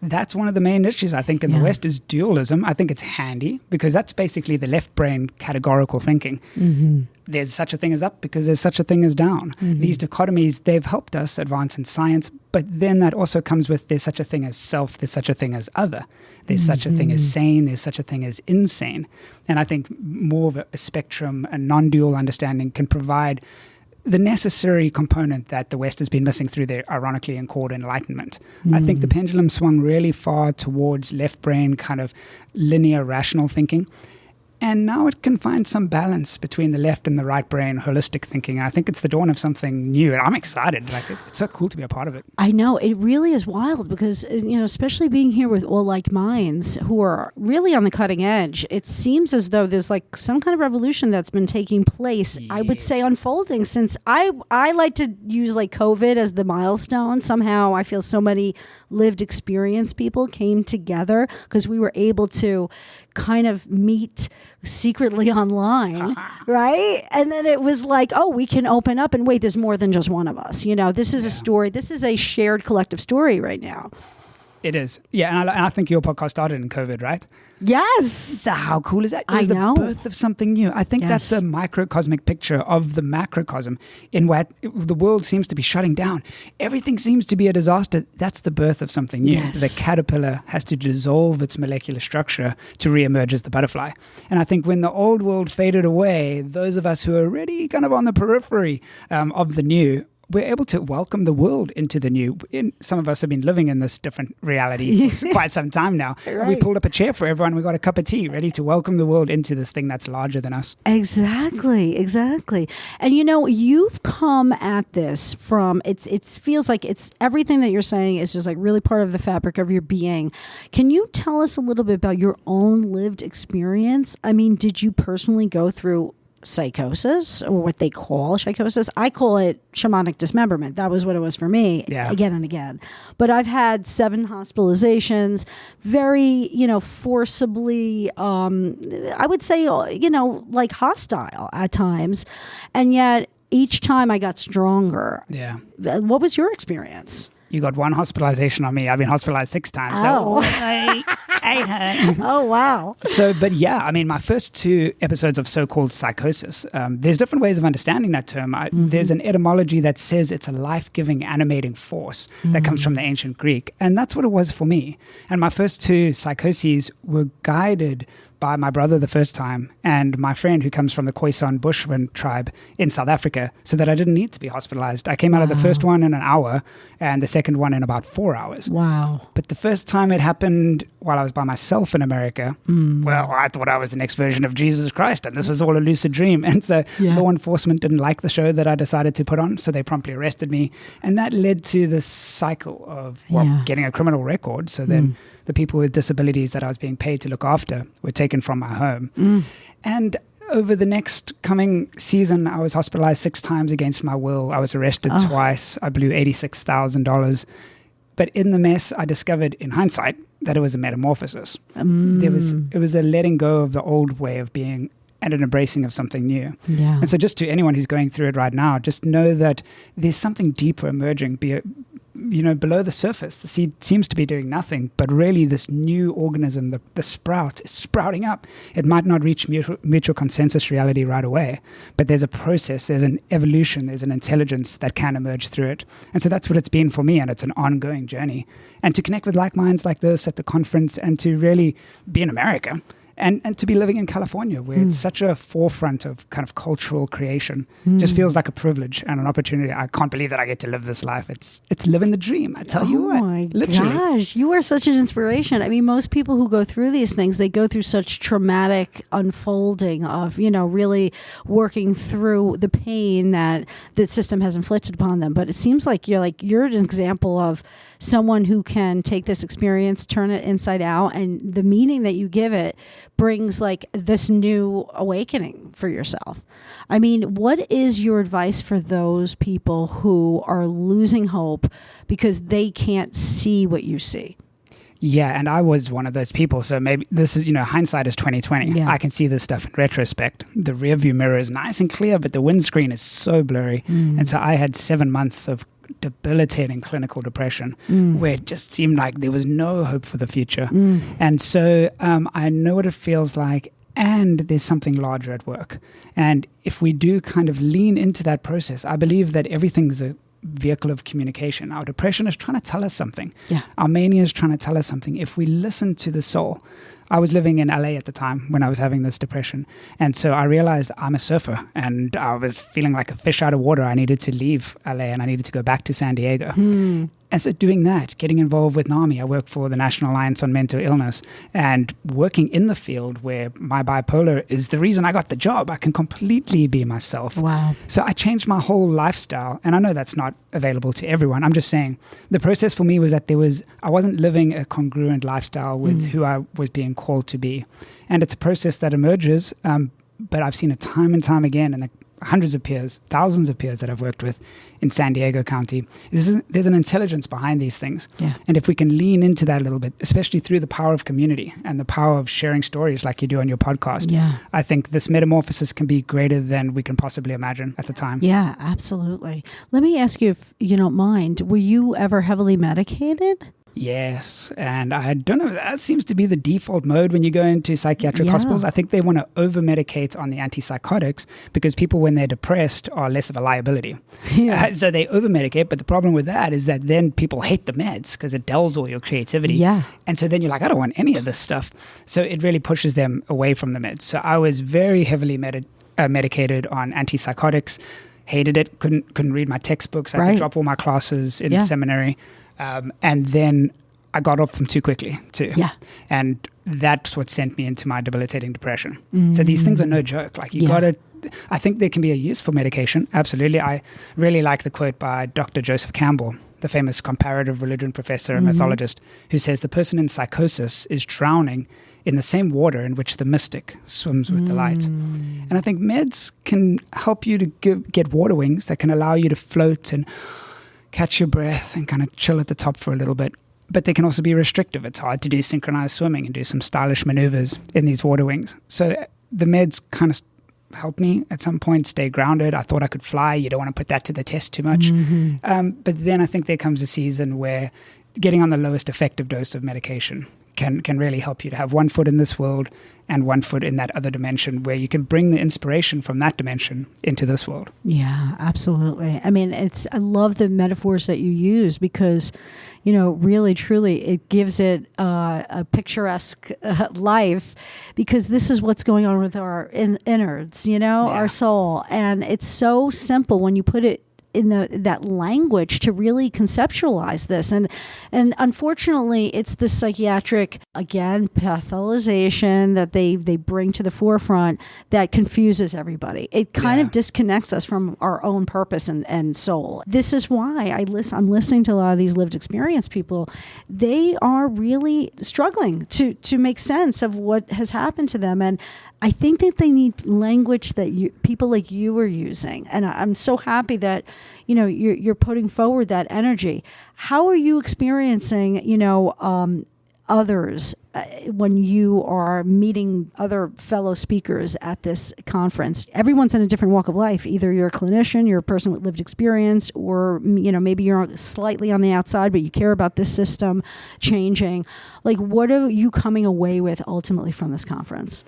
Speaker 6: That's one of the main issues, I think, in the West is dualism. I think it's handy because that's basically the left brain categorical thinking. There's such a thing as up because there's such a thing as down. These dichotomies, they've helped us advance in science, but then that also comes with there's such a thing as self, there's such a thing as other. There's such a thing as sane, there's such a thing as insane. And I think more of a spectrum, a non-dual understanding can provide the necessary component that the West has been missing through their ironically called enlightenment. I think the pendulum swung really far towards left brain kind of linear rational thinking. And now it can find some balance between the left and the right brain, holistic thinking. And I think it's the dawn of something new. And I'm excited. It's so cool to be a part of it.
Speaker 1: I know. It really is wild because, especially being here with all like minds who are really on the cutting edge, it seems as though there's like some kind of revolution that's been taking place, I would say unfolding since I like to use like COVID as the milestone. Somehow I feel so many lived experience people came together because we were able to kind of meet secretly online, right? And then it was like, oh, we can open up and wait, there's more than just one of us. This is a story. This is a shared collective story right now.
Speaker 6: It is. Yeah, and I think your podcast started in COVID, right?
Speaker 1: Yes.
Speaker 6: So how cool is that? It
Speaker 1: I
Speaker 6: was
Speaker 1: know.
Speaker 6: the birth of something new. I think that's
Speaker 1: Yes.
Speaker 6: a microcosmic picture of the macrocosm in what the world seems to be shutting down. Everything seems to be a disaster. That's the birth of something new.
Speaker 1: Yes.
Speaker 6: The caterpillar has to dissolve its molecular structure to reemerge as the butterfly. And I think when the old world faded away, those of us who are already kind of on the periphery of the new, we're able to welcome the world into the new. Some of us have been living in this different reality for quite some time now.
Speaker 1: Right.
Speaker 6: We pulled up a chair for everyone. We got a cup of tea, ready to welcome the world into this thing that's larger than us.
Speaker 1: Exactly. And you've come at this from it feels like it's everything that you're saying is just like really part of the fabric of your being. Can you tell us a little bit about your own lived experience? I mean, did you personally go through psychosis, or what they call psychosis? I call it shamanic dismemberment. That was what it was for me, again and again. But I've had 7 hospitalizations, very, forcibly, I would say, like hostile at times. And yet each time I got stronger.
Speaker 6: Yeah.
Speaker 1: What was your experience?
Speaker 6: You got 1 hospitalization on me. I've been hospitalized 6 times.
Speaker 1: Oh.
Speaker 6: Oh,
Speaker 1: wow.
Speaker 6: But yeah, I mean, my first 2 episodes of so-called psychosis, there's different ways of understanding that term. There's an etymology that says it's a life-giving, animating force that comes from the ancient Greek. And that's what it was for me. And my first 2 psychoses were guided by my brother the first time and my friend who comes from the Khoisan Bushman tribe in South Africa, so that I didn't need to be hospitalized. I came out of the first one in an hour and the second one in about 4 hours.
Speaker 1: Wow.
Speaker 6: But the first time it happened while I was by myself in America, well, I thought I was the next version of Jesus Christ and this was all a lucid dream. And so law enforcement didn't like the show that I decided to put on, so they promptly arrested me. And that led to this cycle of getting a criminal record. So then the people with disabilities that I was being paid to look after were taken from my home. And over the next coming season, I was hospitalized 6 times against my will. I was arrested twice. I blew $86,000. But in the mess, I discovered in hindsight that it was a metamorphosis. It was a letting go of the old way of being and an embracing of something new.
Speaker 1: Yeah.
Speaker 6: And so just to anyone who's going through it right now, just know that there's something deeper emerging, below the surface. The seed seems to be doing nothing, but really this new organism, the sprout, is sprouting up. It might not reach mutual consensus reality right away, but there's a process, there's an evolution, there's an intelligence that can emerge through it. And so that's what it's been for me, and it's an ongoing journey. And to connect with like minds like this at the conference, and to really be in America, and to be living in California, where it's such a forefront of kind of cultural creation, just feels like a privilege and an opportunity. I can't believe that I get to live this life. It's living the dream. I tell you what.
Speaker 1: Oh my
Speaker 6: literally.
Speaker 1: gosh, you are such an inspiration. I mean, most people who go through these things, they go through such traumatic unfolding of, really working through the pain that the system has inflicted upon them. But it seems like you're an example of someone who can take this experience, turn it inside out, and the meaning that you give it brings like this new awakening for yourself. I mean, what is your advice for those people who are losing hope because they can't see what you see?
Speaker 6: Yeah, and I was one of those people. So maybe this is, hindsight is 20/20.
Speaker 1: Yeah.
Speaker 6: I can see this stuff in retrospect. The rearview mirror is nice and clear, but the windscreen is so blurry. And so I had 7 months of debilitating clinical depression where it just seemed like there was no hope for the future. And so I know what it feels like, and there's something larger at work. And if we do kind of lean into that process, I believe that everything's a vehicle of communication. Our depression is trying to tell us something.
Speaker 1: Yeah.
Speaker 6: Our mania is trying to tell us something. If we listen to the soul. I was living in LA at the time when I was having this depression. And so I realized I'm a surfer and I was feeling like a fish out of water. I needed to leave LA and I needed to go back to San Diego. And so doing that, getting involved with NAMI, I work for the National Alliance on Mental Illness, and working in the field where my bipolar is the reason I got the job. I can completely be myself.
Speaker 1: Wow.
Speaker 6: So I changed my whole lifestyle, and I know that's not available to everyone. I'm just saying the process for me was that I wasn't living a congruent lifestyle with who I was being called to be. And it's a process that emerges, but I've seen it time and time again in the hundreds of peers, thousands of peers that I've worked with in San Diego County. There's an intelligence behind these things.
Speaker 1: Yeah.
Speaker 6: And if we can lean into that a little bit, especially through the power of community and the power of sharing stories like you do on your podcast, I think this metamorphosis can be greater than we can possibly imagine at the time.
Speaker 1: Yeah, absolutely. Let me ask you, if you don't mind, were you ever heavily medicated?
Speaker 6: Yes, and I don't know, that seems to be the default mode when you go into psychiatric hospitals. I think they want to over-medicate on the antipsychotics because people, when they're depressed, are less of a liability.
Speaker 1: Yeah.
Speaker 6: So they over-medicate, but the problem with that is that then people hate the meds because it dulls all your creativity.
Speaker 1: Yeah.
Speaker 6: And so then you're like, I don't want any of this stuff. So it really pushes them away from the meds. So I was very heavily medicated on antipsychotics, hated it, couldn't read my textbooks, I had to drop all my classes in seminary. And then I got off them too quickly, too.
Speaker 1: Yeah.
Speaker 6: And that's what sent me into my debilitating depression. So these things are no joke. Like, I think there can be a use for medication. Absolutely. I really like the quote by Dr. Joseph Campbell, the famous comparative religion professor and mythologist, who says the person in psychosis is drowning in the same water in which the mystic swims with the light. And I think meds can help you to get water wings that can allow you to float and catch your breath and kind of chill at the top for a little bit. But they can also be restrictive. It's hard to do synchronized swimming and do some stylish maneuvers in these water wings. So the meds kind of helped me at some point stay grounded. I thought I could fly. You don't want to put that to the test too much. But then I think there comes a season where getting on the lowest effective dose of medication can really help you to have one foot in this world and one foot in that other dimension, where you can bring the inspiration from that dimension into this world.
Speaker 1: Yeah, absolutely. I mean, I love the metaphors that you use because, really, truly, it gives it a picturesque life, because this is what's going on with our innards, our soul. And it's so simple when you put it in that language to really conceptualize this. And unfortunately, it's the psychiatric, again, pathologization that they bring to the forefront that confuses everybody. It kind of disconnects us from our own purpose and soul. This is why I'm listening to a lot of these lived experience people. They are really struggling to make sense of what has happened to them. And I think that they need language that people like you are using. And I'm so happy that, you're putting forward that energy. How are you experiencing, others when you are meeting other fellow speakers at this conference? Everyone's in a different walk of life. Either you're a clinician, you're a person with lived experience, or, maybe you're slightly on the outside, but you care about this system changing. Like, what are you coming away with ultimately from this conference?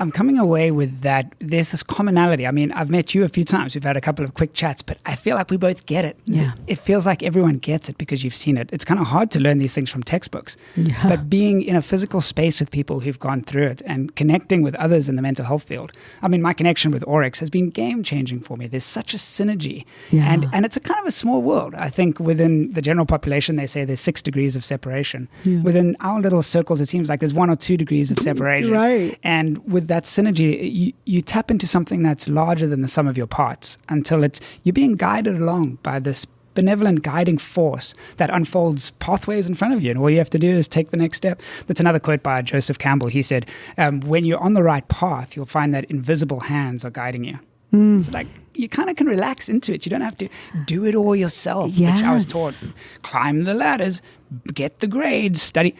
Speaker 6: I'm coming away with that there's this commonality. I mean, I've met you a few times. We've had a couple of quick chats, but I feel like we both get it.
Speaker 1: Yeah.
Speaker 6: It feels like everyone gets it because you've seen it. It's kind of hard to learn these things from textbooks. Yeah. But being in a physical space with people who've gone through it and connecting with others in the mental health field. I mean, my connection with Oryx has been game-changing for me. There's such a synergy. Yeah. And it's a kind of a small world. I think within the general population, they say there's 6 degrees of separation. Yeah. Within our little circles, it seems like there's 1 or 2 degrees of separation.
Speaker 1: Right.
Speaker 6: And with that synergy, you tap into something that's larger than the sum of your parts until you're being guided along by this benevolent guiding force that unfolds pathways in front of you. And all you have to do is take the next step. That's another quote by Joseph Campbell. He said, when you're on the right path, you'll find that invisible hands are guiding you. It's like you kind of can relax into it. You don't have to do it all yourself, which I was taught. Climb the ladders, get the grades, study.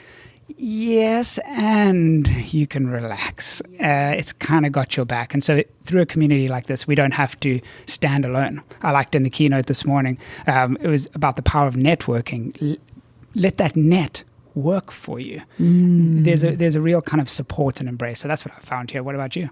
Speaker 6: Yes, and you can relax. It's kind of got your back. And so through a community like this, we don't have to stand alone. I liked in the keynote this morning, it was about the power of networking. Let that net work for you. There's a real kind of support and embrace. So that's what I found here. What about you?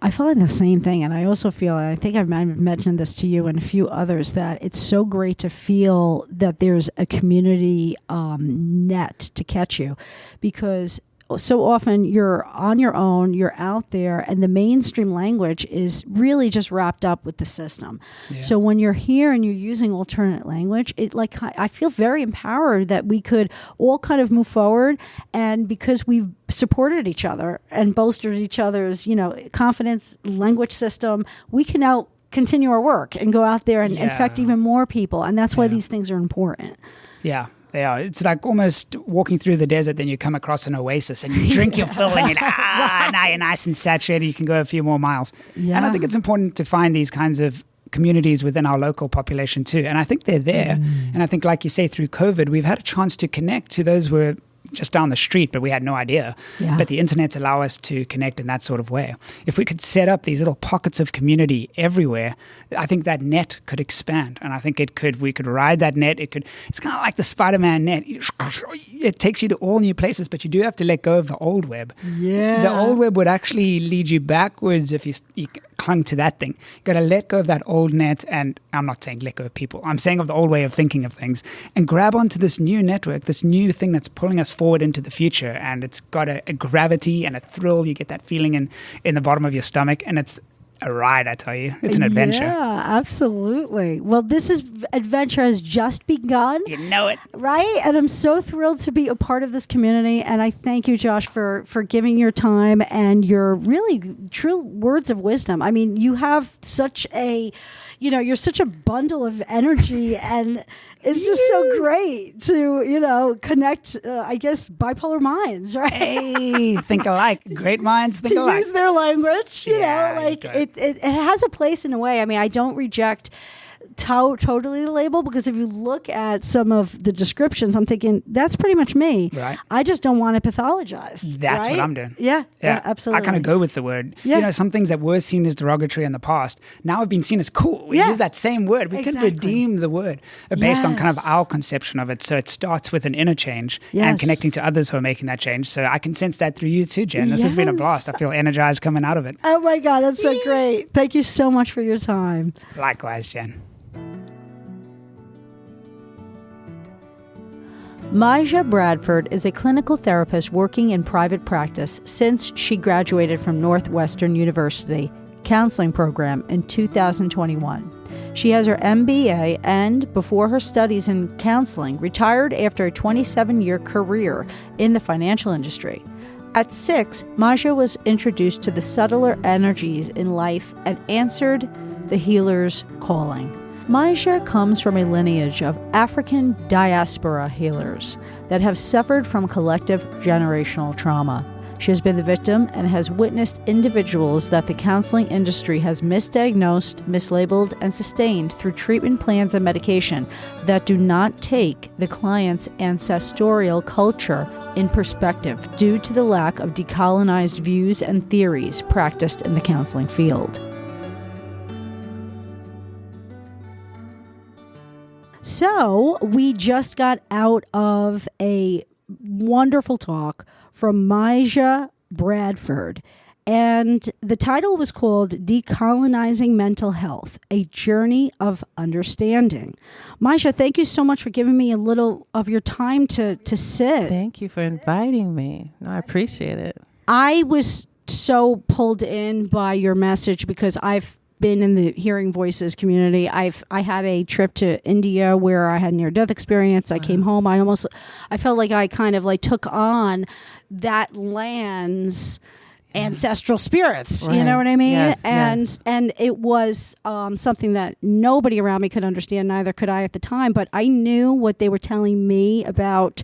Speaker 1: I find the same thing, and I also feel, and I think I've mentioned this to you and a few others, that it's so great to feel that there's a community net to catch you, because so often you're on your own, you're out there, and the mainstream language is really just wrapped up with the system. Yeah. So when you're here and you're using alternate language, I feel very empowered that we could all kind of move forward, and because we've supported each other and bolstered each other's, confidence, language system, we can now continue our work and go out there and infect even more people. And that's why these things are important.
Speaker 6: Yeah. They are. It's like almost walking through the desert, then you come across an oasis and you drink your fill and now you're nice and saturated. You can go a few more miles. Yeah. And I think it's important to find these kinds of communities within our local population too. And I think they're there. And I think, like you say, through COVID, we've had a chance to connect to those who are just down the street, but we had no idea.
Speaker 1: Yeah.
Speaker 6: But the internets allow us to connect in that sort of way. If we could set up these little pockets of community everywhere, I think that net could expand. And I think we could ride that net. It's kind of like the Spider-Man net. It takes you to all new places, but you do have to let go of the old web.
Speaker 1: Yeah.
Speaker 6: The old web would actually lead you backwards if you clung to that thing. You got to let go of that old net, and I'm not saying let go of people. I'm saying of the old way of thinking of things, and grab onto this new network, this new thing that's pulling us forward into the future. And it's got a gravity and a thrill. You get that feeling in the bottom of your stomach, and it's a ride, I tell you. It's an adventure.
Speaker 1: Yeah, absolutely. Well, adventure has just begun.
Speaker 6: You know it.
Speaker 1: Right? And I'm so thrilled to be a part of this community. And I thank you, Josh, for giving your time and your really true words of wisdom. I mean, you have such you're such a bundle of energy, and it's just so great to, connect, I guess, bipolar minds, right?
Speaker 6: Hey, think alike. Great minds think alike.
Speaker 1: To use their language,
Speaker 6: Yeah,
Speaker 1: it has a place in a way. I mean, I don't reject totally the label, because if you look at some of the descriptions, I'm thinking that's pretty much me.
Speaker 6: Right.
Speaker 1: I just don't want to pathologize.
Speaker 6: That's
Speaker 1: right?
Speaker 6: what I'm doing.
Speaker 1: Yeah, absolutely.
Speaker 6: I kind of go with the word.
Speaker 1: Yeah.
Speaker 6: Some things that were seen as derogatory in the past now have been seen as cool. We use that same word. We can redeem the word based on kind of our conception of it. So it starts with an inner change and connecting to others who are making that change. So I can sense that through you too, Jen. This has been a blast. I feel energized coming out of it.
Speaker 1: Oh my God, that's so great. Thank you so much for your time.
Speaker 6: Likewise, Jen.
Speaker 1: Maja Bradford is a clinical therapist working in private practice since she graduated from Northwestern University counseling program in 2021. She has her MBA and, before her studies in counseling, retired after a 27-year career in the financial industry. At 6, Maja was introduced to the subtler energies in life and answered the healer's calling. Maja comes from a lineage of African diaspora healers that have suffered from collective generational trauma. She has been the victim and has witnessed individuals that the counseling industry has misdiagnosed, mislabeled, and sustained through treatment plans and medication that do not take the client's ancestral culture in perspective due to the lack of decolonized views and theories practiced in the counseling field. So we just got out of a wonderful talk from Maja Bradford, and the title was called Decolonizing Mental Health, A Journey of Understanding. Maja, thank you so much for giving me a little of your time to sit.
Speaker 7: Thank you for inviting me. No, I appreciate it.
Speaker 1: I was so pulled in by your message because I've been in the hearing voices community. I had a trip to India where I had near-death experience. I came home. I felt like I kind of like took on that land's ancestral spirits.
Speaker 7: Right.
Speaker 1: You know what I mean?
Speaker 7: Yes,
Speaker 1: and it was something that nobody around me could understand. Neither could I at the time. But I knew what they were telling me about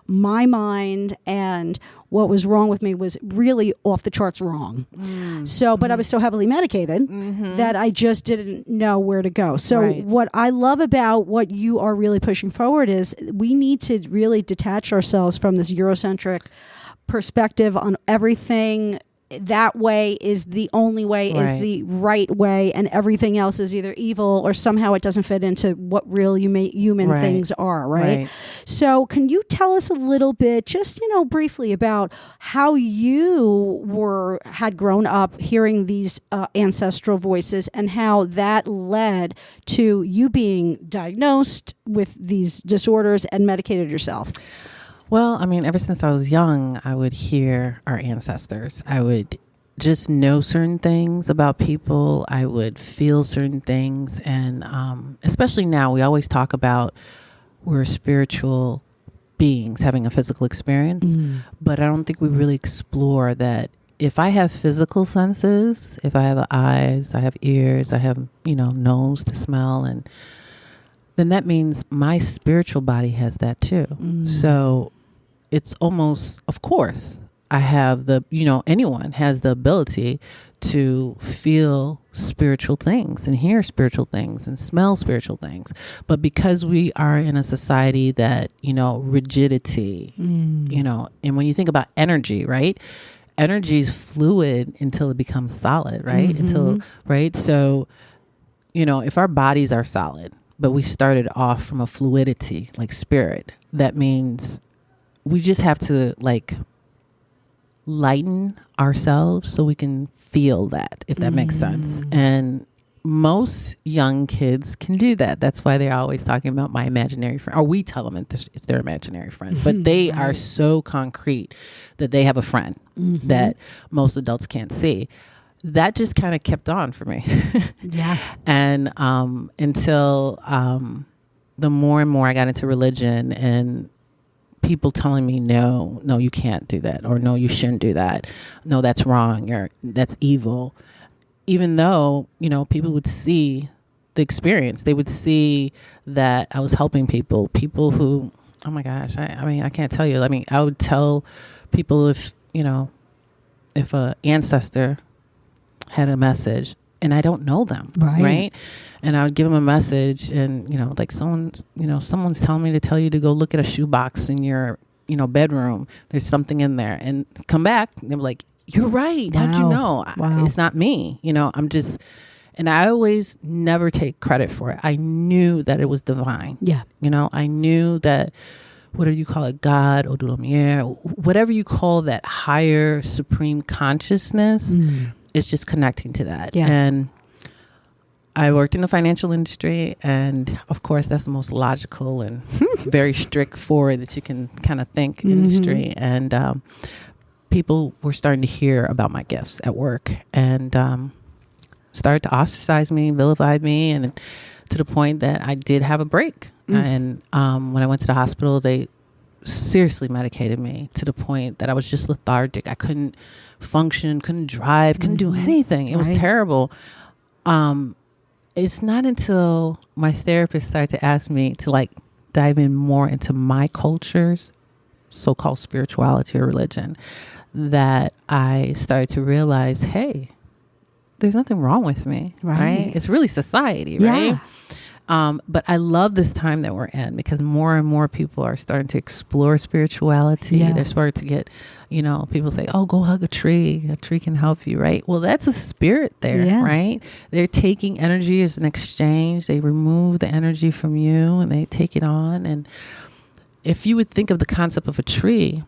Speaker 1: my mind and what was wrong with me was really off the charts wrong. But I was so heavily medicated that I just didn't know where to go. So what I love about what you are really pushing forward is we need to really detach ourselves from this Eurocentric perspective on everything. That way is the only way, is the right way, and everything else is either evil or somehow it doesn't fit into what real human things are, right? So can you tell us a little bit, just, briefly about how you had grown up hearing these ancestral voices and how that led to you being diagnosed with these disorders and medicated yourself?
Speaker 7: Well, I mean, ever since I was young, I would hear our ancestors. I would just know certain things about people. I would feel certain things. And especially now, we always talk about we're spiritual beings having a physical experience. But I don't think we really explore that if I have physical senses, if I have eyes, I have ears, I have, nose to smell, and then that means my spiritual body has that too. So it's almost, of course, I have anyone has the ability to feel spiritual things and hear spiritual things and smell spiritual things. But because we are in a society that, rigidity, and when you think about energy, right? Energy is fluid until it becomes solid, right? So, if our bodies are solid, but we started off from a fluidity, like spirit, that means we just have to lighten ourselves so we can feel that, if that makes sense. And most young kids can do that. That's why they're always talking about my imaginary friend, or we tell them it's their imaginary friend, but they are so concrete that they have a friend that most adults can't see. That just kind of kept on for me.
Speaker 1: Yeah.
Speaker 7: And until the more and more I got into religion and people telling me, no, you can't do that, or no, you shouldn't do that. No, that's wrong, or that's evil. Even though, people would see the experience, they would see that I was helping people who, oh my gosh, I can't tell you. I would tell people if a ancestor had a message and I don't know them, right? And I would give them a message, and someone's telling me to tell you to go look at a shoebox in your bedroom. There's something in there, and come back. And they're like, "You're right. How'd you know?"
Speaker 1: Wow.
Speaker 7: It's not me. I'm just, and I always never take credit for it. I knew that it was divine.
Speaker 1: Yeah.
Speaker 7: I knew that. What do you call it? God, or whatever you call that higher supreme consciousness. It's just connecting to that.
Speaker 1: Yeah.
Speaker 7: And I worked in the financial industry, and of course that's the most logical and very strict forward that you can kind of think industry. And people were starting to hear about my gifts at work, and started to ostracize me, vilify me, and to the point that I did have a break. And when I went to the hospital, they seriously medicated me to the point that I was just lethargic. I couldn't function, couldn't drive, couldn't do anything. It was terrible. It's not until my therapist started to ask me to dive in more into my culture's so-called spirituality or religion that I started to realize, hey, there's nothing wrong with me, right? It's really society, right? But I love this time that we're in, because more and more people are starting to explore spirituality. They're starting to get, people say, oh, go hug a tree. A tree can help you, right? Well, that's a spirit there, right? They're taking energy as an exchange. They remove the energy from you and they take it on. And if you would think of the concept of a tree,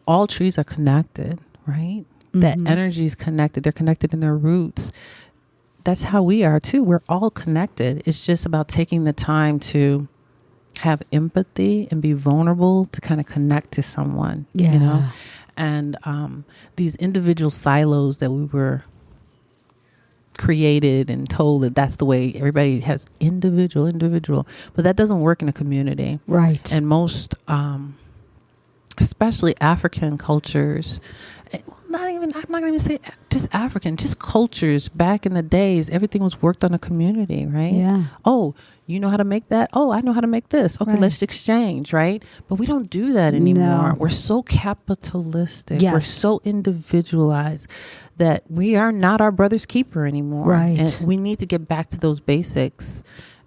Speaker 7: all trees are connected, right? That energy is connected. They're connected in their roots. That's how we are too. We're all connected. It's just about taking the time to have empathy and be vulnerable to kind of connect to someone, and these individual silos that we were created and told that that's the way everybody has individual, but that doesn't work in a community.
Speaker 1: Right.
Speaker 7: And most, especially African cultures, I'm not going to say just African, just cultures back in the days, everything was worked on a community, right?
Speaker 1: Yeah.
Speaker 7: Oh, you know how to make that? Oh, I know how to make this. Okay, let's exchange, right? But we don't do that anymore.
Speaker 1: No.
Speaker 7: We're so capitalistic.
Speaker 1: Yes.
Speaker 7: We're so individualized that we are not our brother's keeper anymore.
Speaker 1: Right.
Speaker 7: And we need to get back to those basics.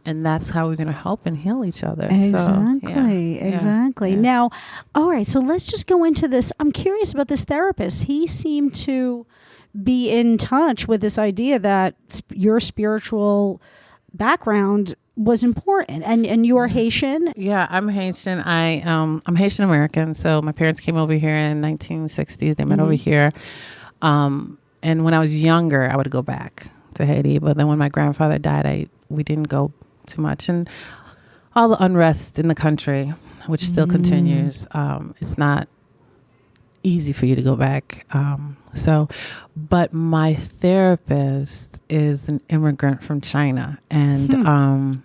Speaker 7: And that's how we're going to help and heal each other.
Speaker 1: Exactly.
Speaker 7: Yeah.
Speaker 1: Now, all right, so let's just go into this. I'm curious about this therapist. He seemed to be in touch with this idea that your spiritual background was important. And you are Haitian?
Speaker 7: Yeah, I'm Haitian. I'm Haitian American. So my parents came over here in 1960s. They met over here. And when I was younger, I would go back to Haiti. But then when my grandfather died, we didn't go too much, and all the unrest in the country, which still continues, it's not easy for you to go back. But my therapist is an immigrant from China, and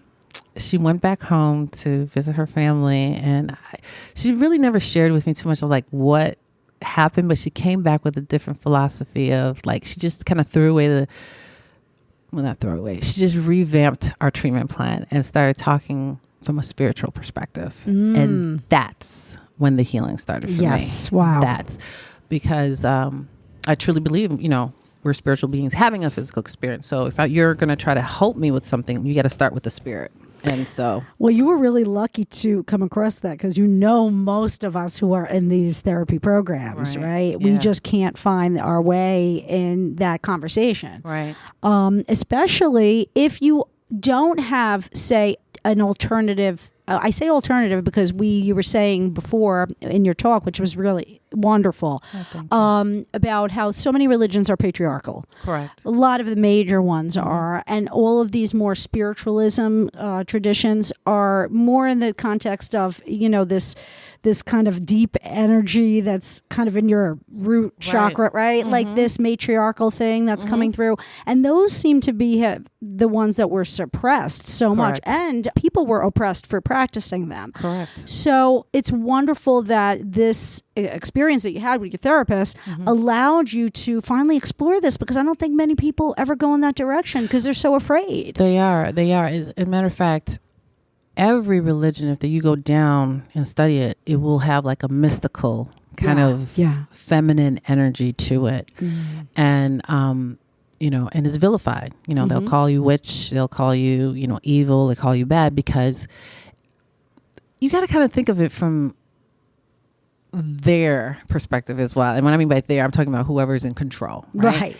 Speaker 7: she went back home to visit her family, and she really never shared with me too much of what happened, but she came back with a different philosophy of she just kind of threw away not throw away. She just revamped our treatment plan and started talking from a spiritual perspective. And that's when the healing started for me.
Speaker 1: Wow.
Speaker 7: That's because I truly believe, we're spiritual beings having a physical experience. So if you're going to try to help me with something, you got to start with the spirit. And so,
Speaker 1: well, you were really lucky to come across that, because most of us who are in these therapy programs, right? We just can't find our way in that conversation,
Speaker 7: right?
Speaker 1: Especially if you don't have, say, an alternative. I say alternative because you were saying before in your talk, which was really wonderful, about how so many religions are patriarchal.
Speaker 7: Correct.
Speaker 1: A lot of the major ones are, and all of these more spiritualism traditions are more in the context of, this kind of deep energy that's kind of in your root chakra, right?
Speaker 7: Mm-hmm.
Speaker 1: Like this matriarchal thing that's coming through. And those seem to be the ones that were suppressed so much. And people were oppressed for practicing them.
Speaker 7: Correct.
Speaker 1: So it's wonderful that this experience that you had with your therapist allowed you to finally explore this, because I don't think many people ever go in that direction because they're so afraid.
Speaker 7: They are. As a matter of fact, every religion, if you go down and study it, it will have like a mystical kind of feminine energy to it. And, and it's vilified. They'll call you witch, they'll call you, evil, they call you bad, because you got to kind of think of it from their perspective as well. And when I mean by their, I'm talking about whoever's in control. Right.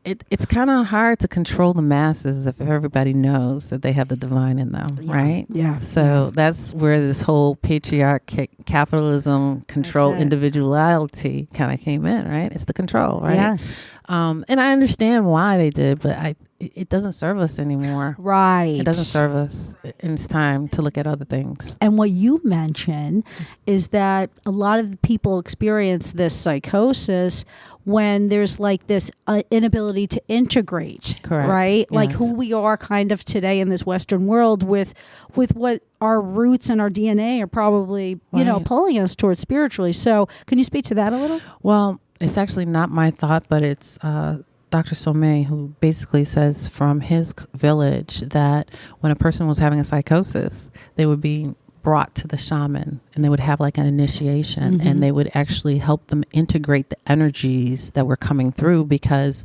Speaker 7: It's kind of hard to control the masses if everybody knows that they have the divine in them, right?
Speaker 1: Yeah.
Speaker 7: So that's where this whole patriarch, capitalism, control, individuality kind of came in, right? It's the control, right?
Speaker 1: Yes.
Speaker 7: And I understand why they did, but it doesn't serve us anymore.
Speaker 1: Right.
Speaker 7: It doesn't serve us. And it's time to look at other things.
Speaker 1: And what you mentioned is that a lot of people experience this psychosis when there's like this inability to integrate,
Speaker 7: correct,
Speaker 1: right?
Speaker 7: Yes.
Speaker 1: Like who we are kind of today in this Western world with what our roots and our DNA are probably, pulling us towards spiritually. So can you speak to that a little?
Speaker 7: Well, it's actually not my thought, but it's Dr. Somé, who basically says from his village that when a person was having a psychosis, they would be brought to the shaman and they would have like an initiation and they would actually help them integrate the energies that were coming through, because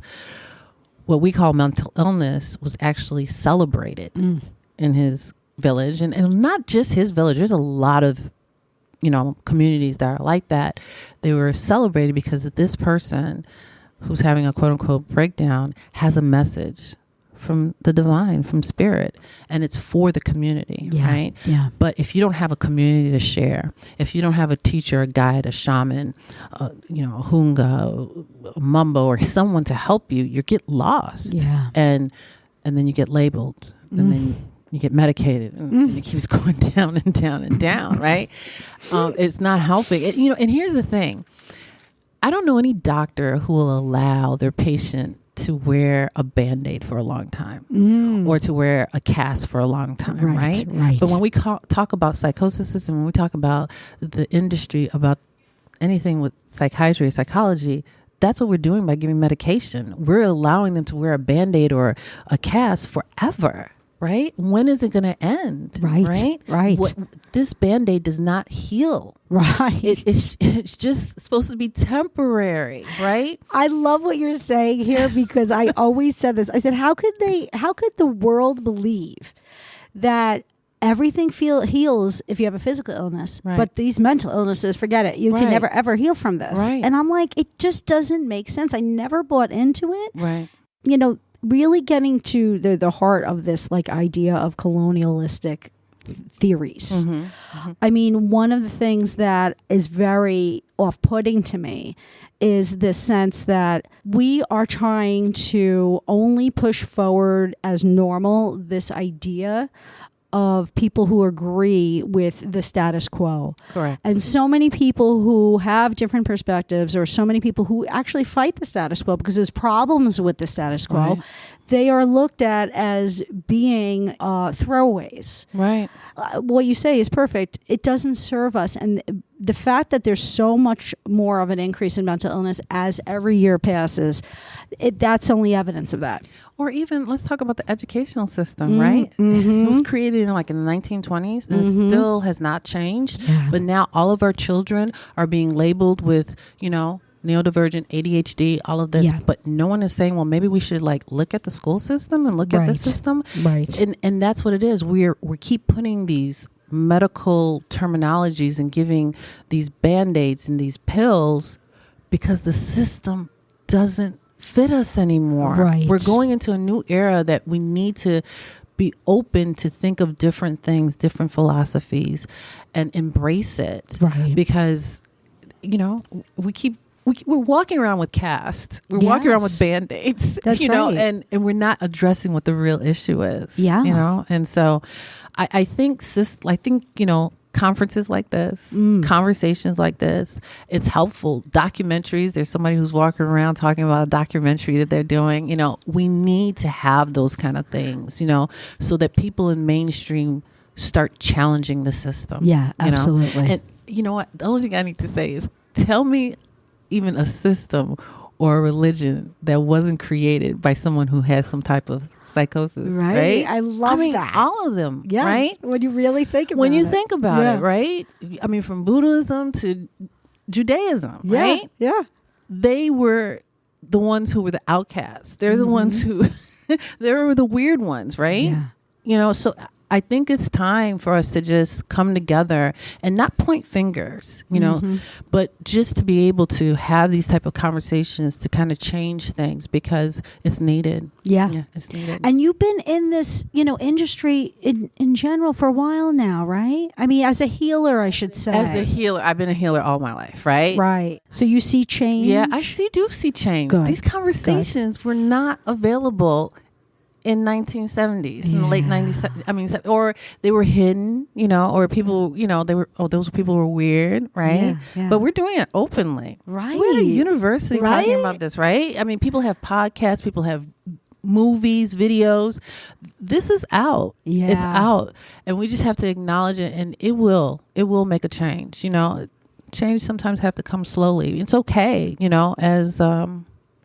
Speaker 7: what we call mental illness was actually celebrated in his village, and not just his village. There's a lot of communities that are like that. They were celebrated because this person who's having a quote unquote breakdown has a message from the divine, from spirit, and it's for the community, right?
Speaker 1: Yeah.
Speaker 7: But if you don't have a community to share, if you don't have a teacher, a guide, a shaman, a hunga, a mumbo, or someone to help you, you get lost.
Speaker 1: Yeah.
Speaker 7: And then you get labeled, and then you get medicated, and it keeps going down and down and down, right? It's not helping. And here's the thing. I don't know any doctor who will allow their patient to wear a Band-Aid for a long time or to wear a cast for a long time, right? But when we talk about psychosis and when we talk about the industry, about anything with psychiatry or psychology, that's what we're doing by giving medication. We're allowing them to wear a Band-Aid or a cast forever. Right? When is it going to end?
Speaker 1: Right.
Speaker 7: This Band-Aid does not heal.
Speaker 1: Right.
Speaker 7: It's just supposed to be temporary, right?
Speaker 1: I love what you're saying here, because I always said this. I said, how could the world believe that everything heals if you have a physical illness, but these mental illnesses, forget it. You can never, ever heal from this.
Speaker 7: Right.
Speaker 1: And I'm like, it just doesn't make sense. I never bought into it.
Speaker 7: Right.
Speaker 1: Really getting to the heart of this like idea of colonialistic theories. I mean, one of the things that is very off-putting to me is this sense that we are trying to only push forward as normal this idea of people who agree with the status quo.
Speaker 7: Correct.
Speaker 1: And so many people who have different perspectives, or so many people who actually fight the status quo because there's problems with the status quo, they are looked at as being throwaways.
Speaker 7: Right.
Speaker 1: What you say is perfect. It doesn't serve us. And the fact that there's so much more of an increase in mental illness as every year passes, that's only evidence of that.
Speaker 7: Or even, let's talk about the educational system, right? It was created in the 1920s and it still has not changed. Yeah. But now all of our children are being labeled with, neurodivergent, ADHD, all of this,
Speaker 1: Yeah.
Speaker 7: but no one is saying, well, maybe we should like look at the school system and look at the
Speaker 1: Right.
Speaker 7: system.
Speaker 1: Right.
Speaker 7: And that's what it is. We keep putting these medical terminologies and giving these Band-Aids and these pills because the system doesn't fit us anymore.
Speaker 1: Right.
Speaker 7: We're going into a new era that we need to be open to think of different things, different philosophies, and embrace it.
Speaker 1: Right.
Speaker 7: Because, we're walking around with cast. We're walking around with
Speaker 1: Yes.
Speaker 7: Band-Aids.
Speaker 1: That's right.
Speaker 7: and we're not addressing what the real issue is.
Speaker 1: Yeah.
Speaker 7: And so I think conferences like this, conversations like this, it's helpful. Documentaries, there's somebody who's walking around talking about a documentary that they're doing. We need to have those kind of things, so that people in mainstream start challenging the system.
Speaker 1: Yeah, absolutely.
Speaker 7: And you know what? The only thing I need to say is tell me even a system or a religion that wasn't created by someone who has some type of psychosis, right?
Speaker 1: I love that.
Speaker 7: All of them,
Speaker 1: Yes.
Speaker 7: right?
Speaker 1: When you really think about it.
Speaker 7: When you think about
Speaker 1: Yeah.
Speaker 7: it, right? I mean, from Buddhism to Judaism,
Speaker 1: Yeah.
Speaker 7: right?
Speaker 1: Yeah.
Speaker 7: They were the ones who were the outcasts. They're the ones who, they were the weird ones, right?
Speaker 1: Yeah.
Speaker 7: So I think it's time for us to just come together and not point fingers, but just to be able to have these type of conversations to kind of change things because it's needed.
Speaker 1: Yeah.
Speaker 7: It's needed.
Speaker 1: And you've been in this, industry in general for a while now, right? I mean, as a healer, I should say.
Speaker 7: As a healer, I've been a healer all my life, right?
Speaker 1: Right. So you see change?
Speaker 7: Yeah, I do see change.
Speaker 1: Good.
Speaker 7: These conversations were not available in 1970s, in the late 90s. I mean, or they were hidden, or people, those people were weird, right?
Speaker 1: Yeah, yeah.
Speaker 7: But we're doing it openly.
Speaker 1: Right.
Speaker 7: We're at a university talking
Speaker 1: Right?
Speaker 7: about this, right? I mean, people have podcasts, people have movies, videos. This is out.
Speaker 1: Yeah.
Speaker 7: It's out. And we just have to acknowledge it, and it will make a change. Change sometimes have to come slowly. It's okay,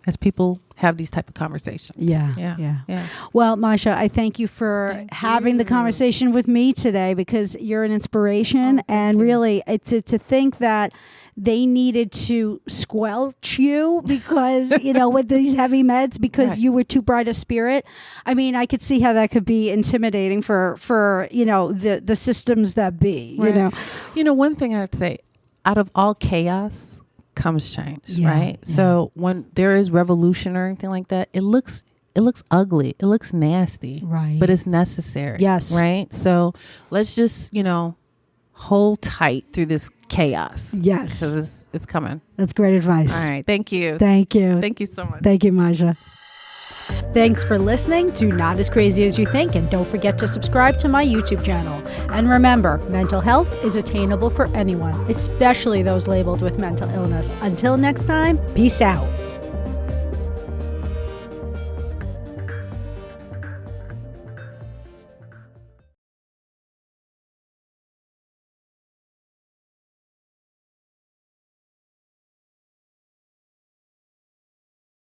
Speaker 7: as people have these type of conversations.
Speaker 1: Yeah. Well, Masha, I thank you for having the conversation with me today because you're an inspiration. And really, to think that they needed to squelch you because, with these heavy meds because you were too bright a spirit. I mean, I could see how that could be intimidating for the systems that be,
Speaker 7: One thing I have to say, out of all chaos comes change, right?
Speaker 1: Yeah.
Speaker 7: So when there is revolution or anything like that, it looks ugly, it looks nasty,
Speaker 1: right?
Speaker 7: But it's necessary,
Speaker 1: yes,
Speaker 7: right? So let's just hold tight through this chaos,
Speaker 1: yes,
Speaker 7: because it's coming.
Speaker 1: That's great advice.
Speaker 7: All right, thank you so much.
Speaker 1: Thank you, Masha. Thanks for listening to Not As Crazy As You Think, and don't forget to subscribe to my YouTube channel. And remember, mental health is attainable for anyone, especially those labeled with mental illness. Until next time, peace out.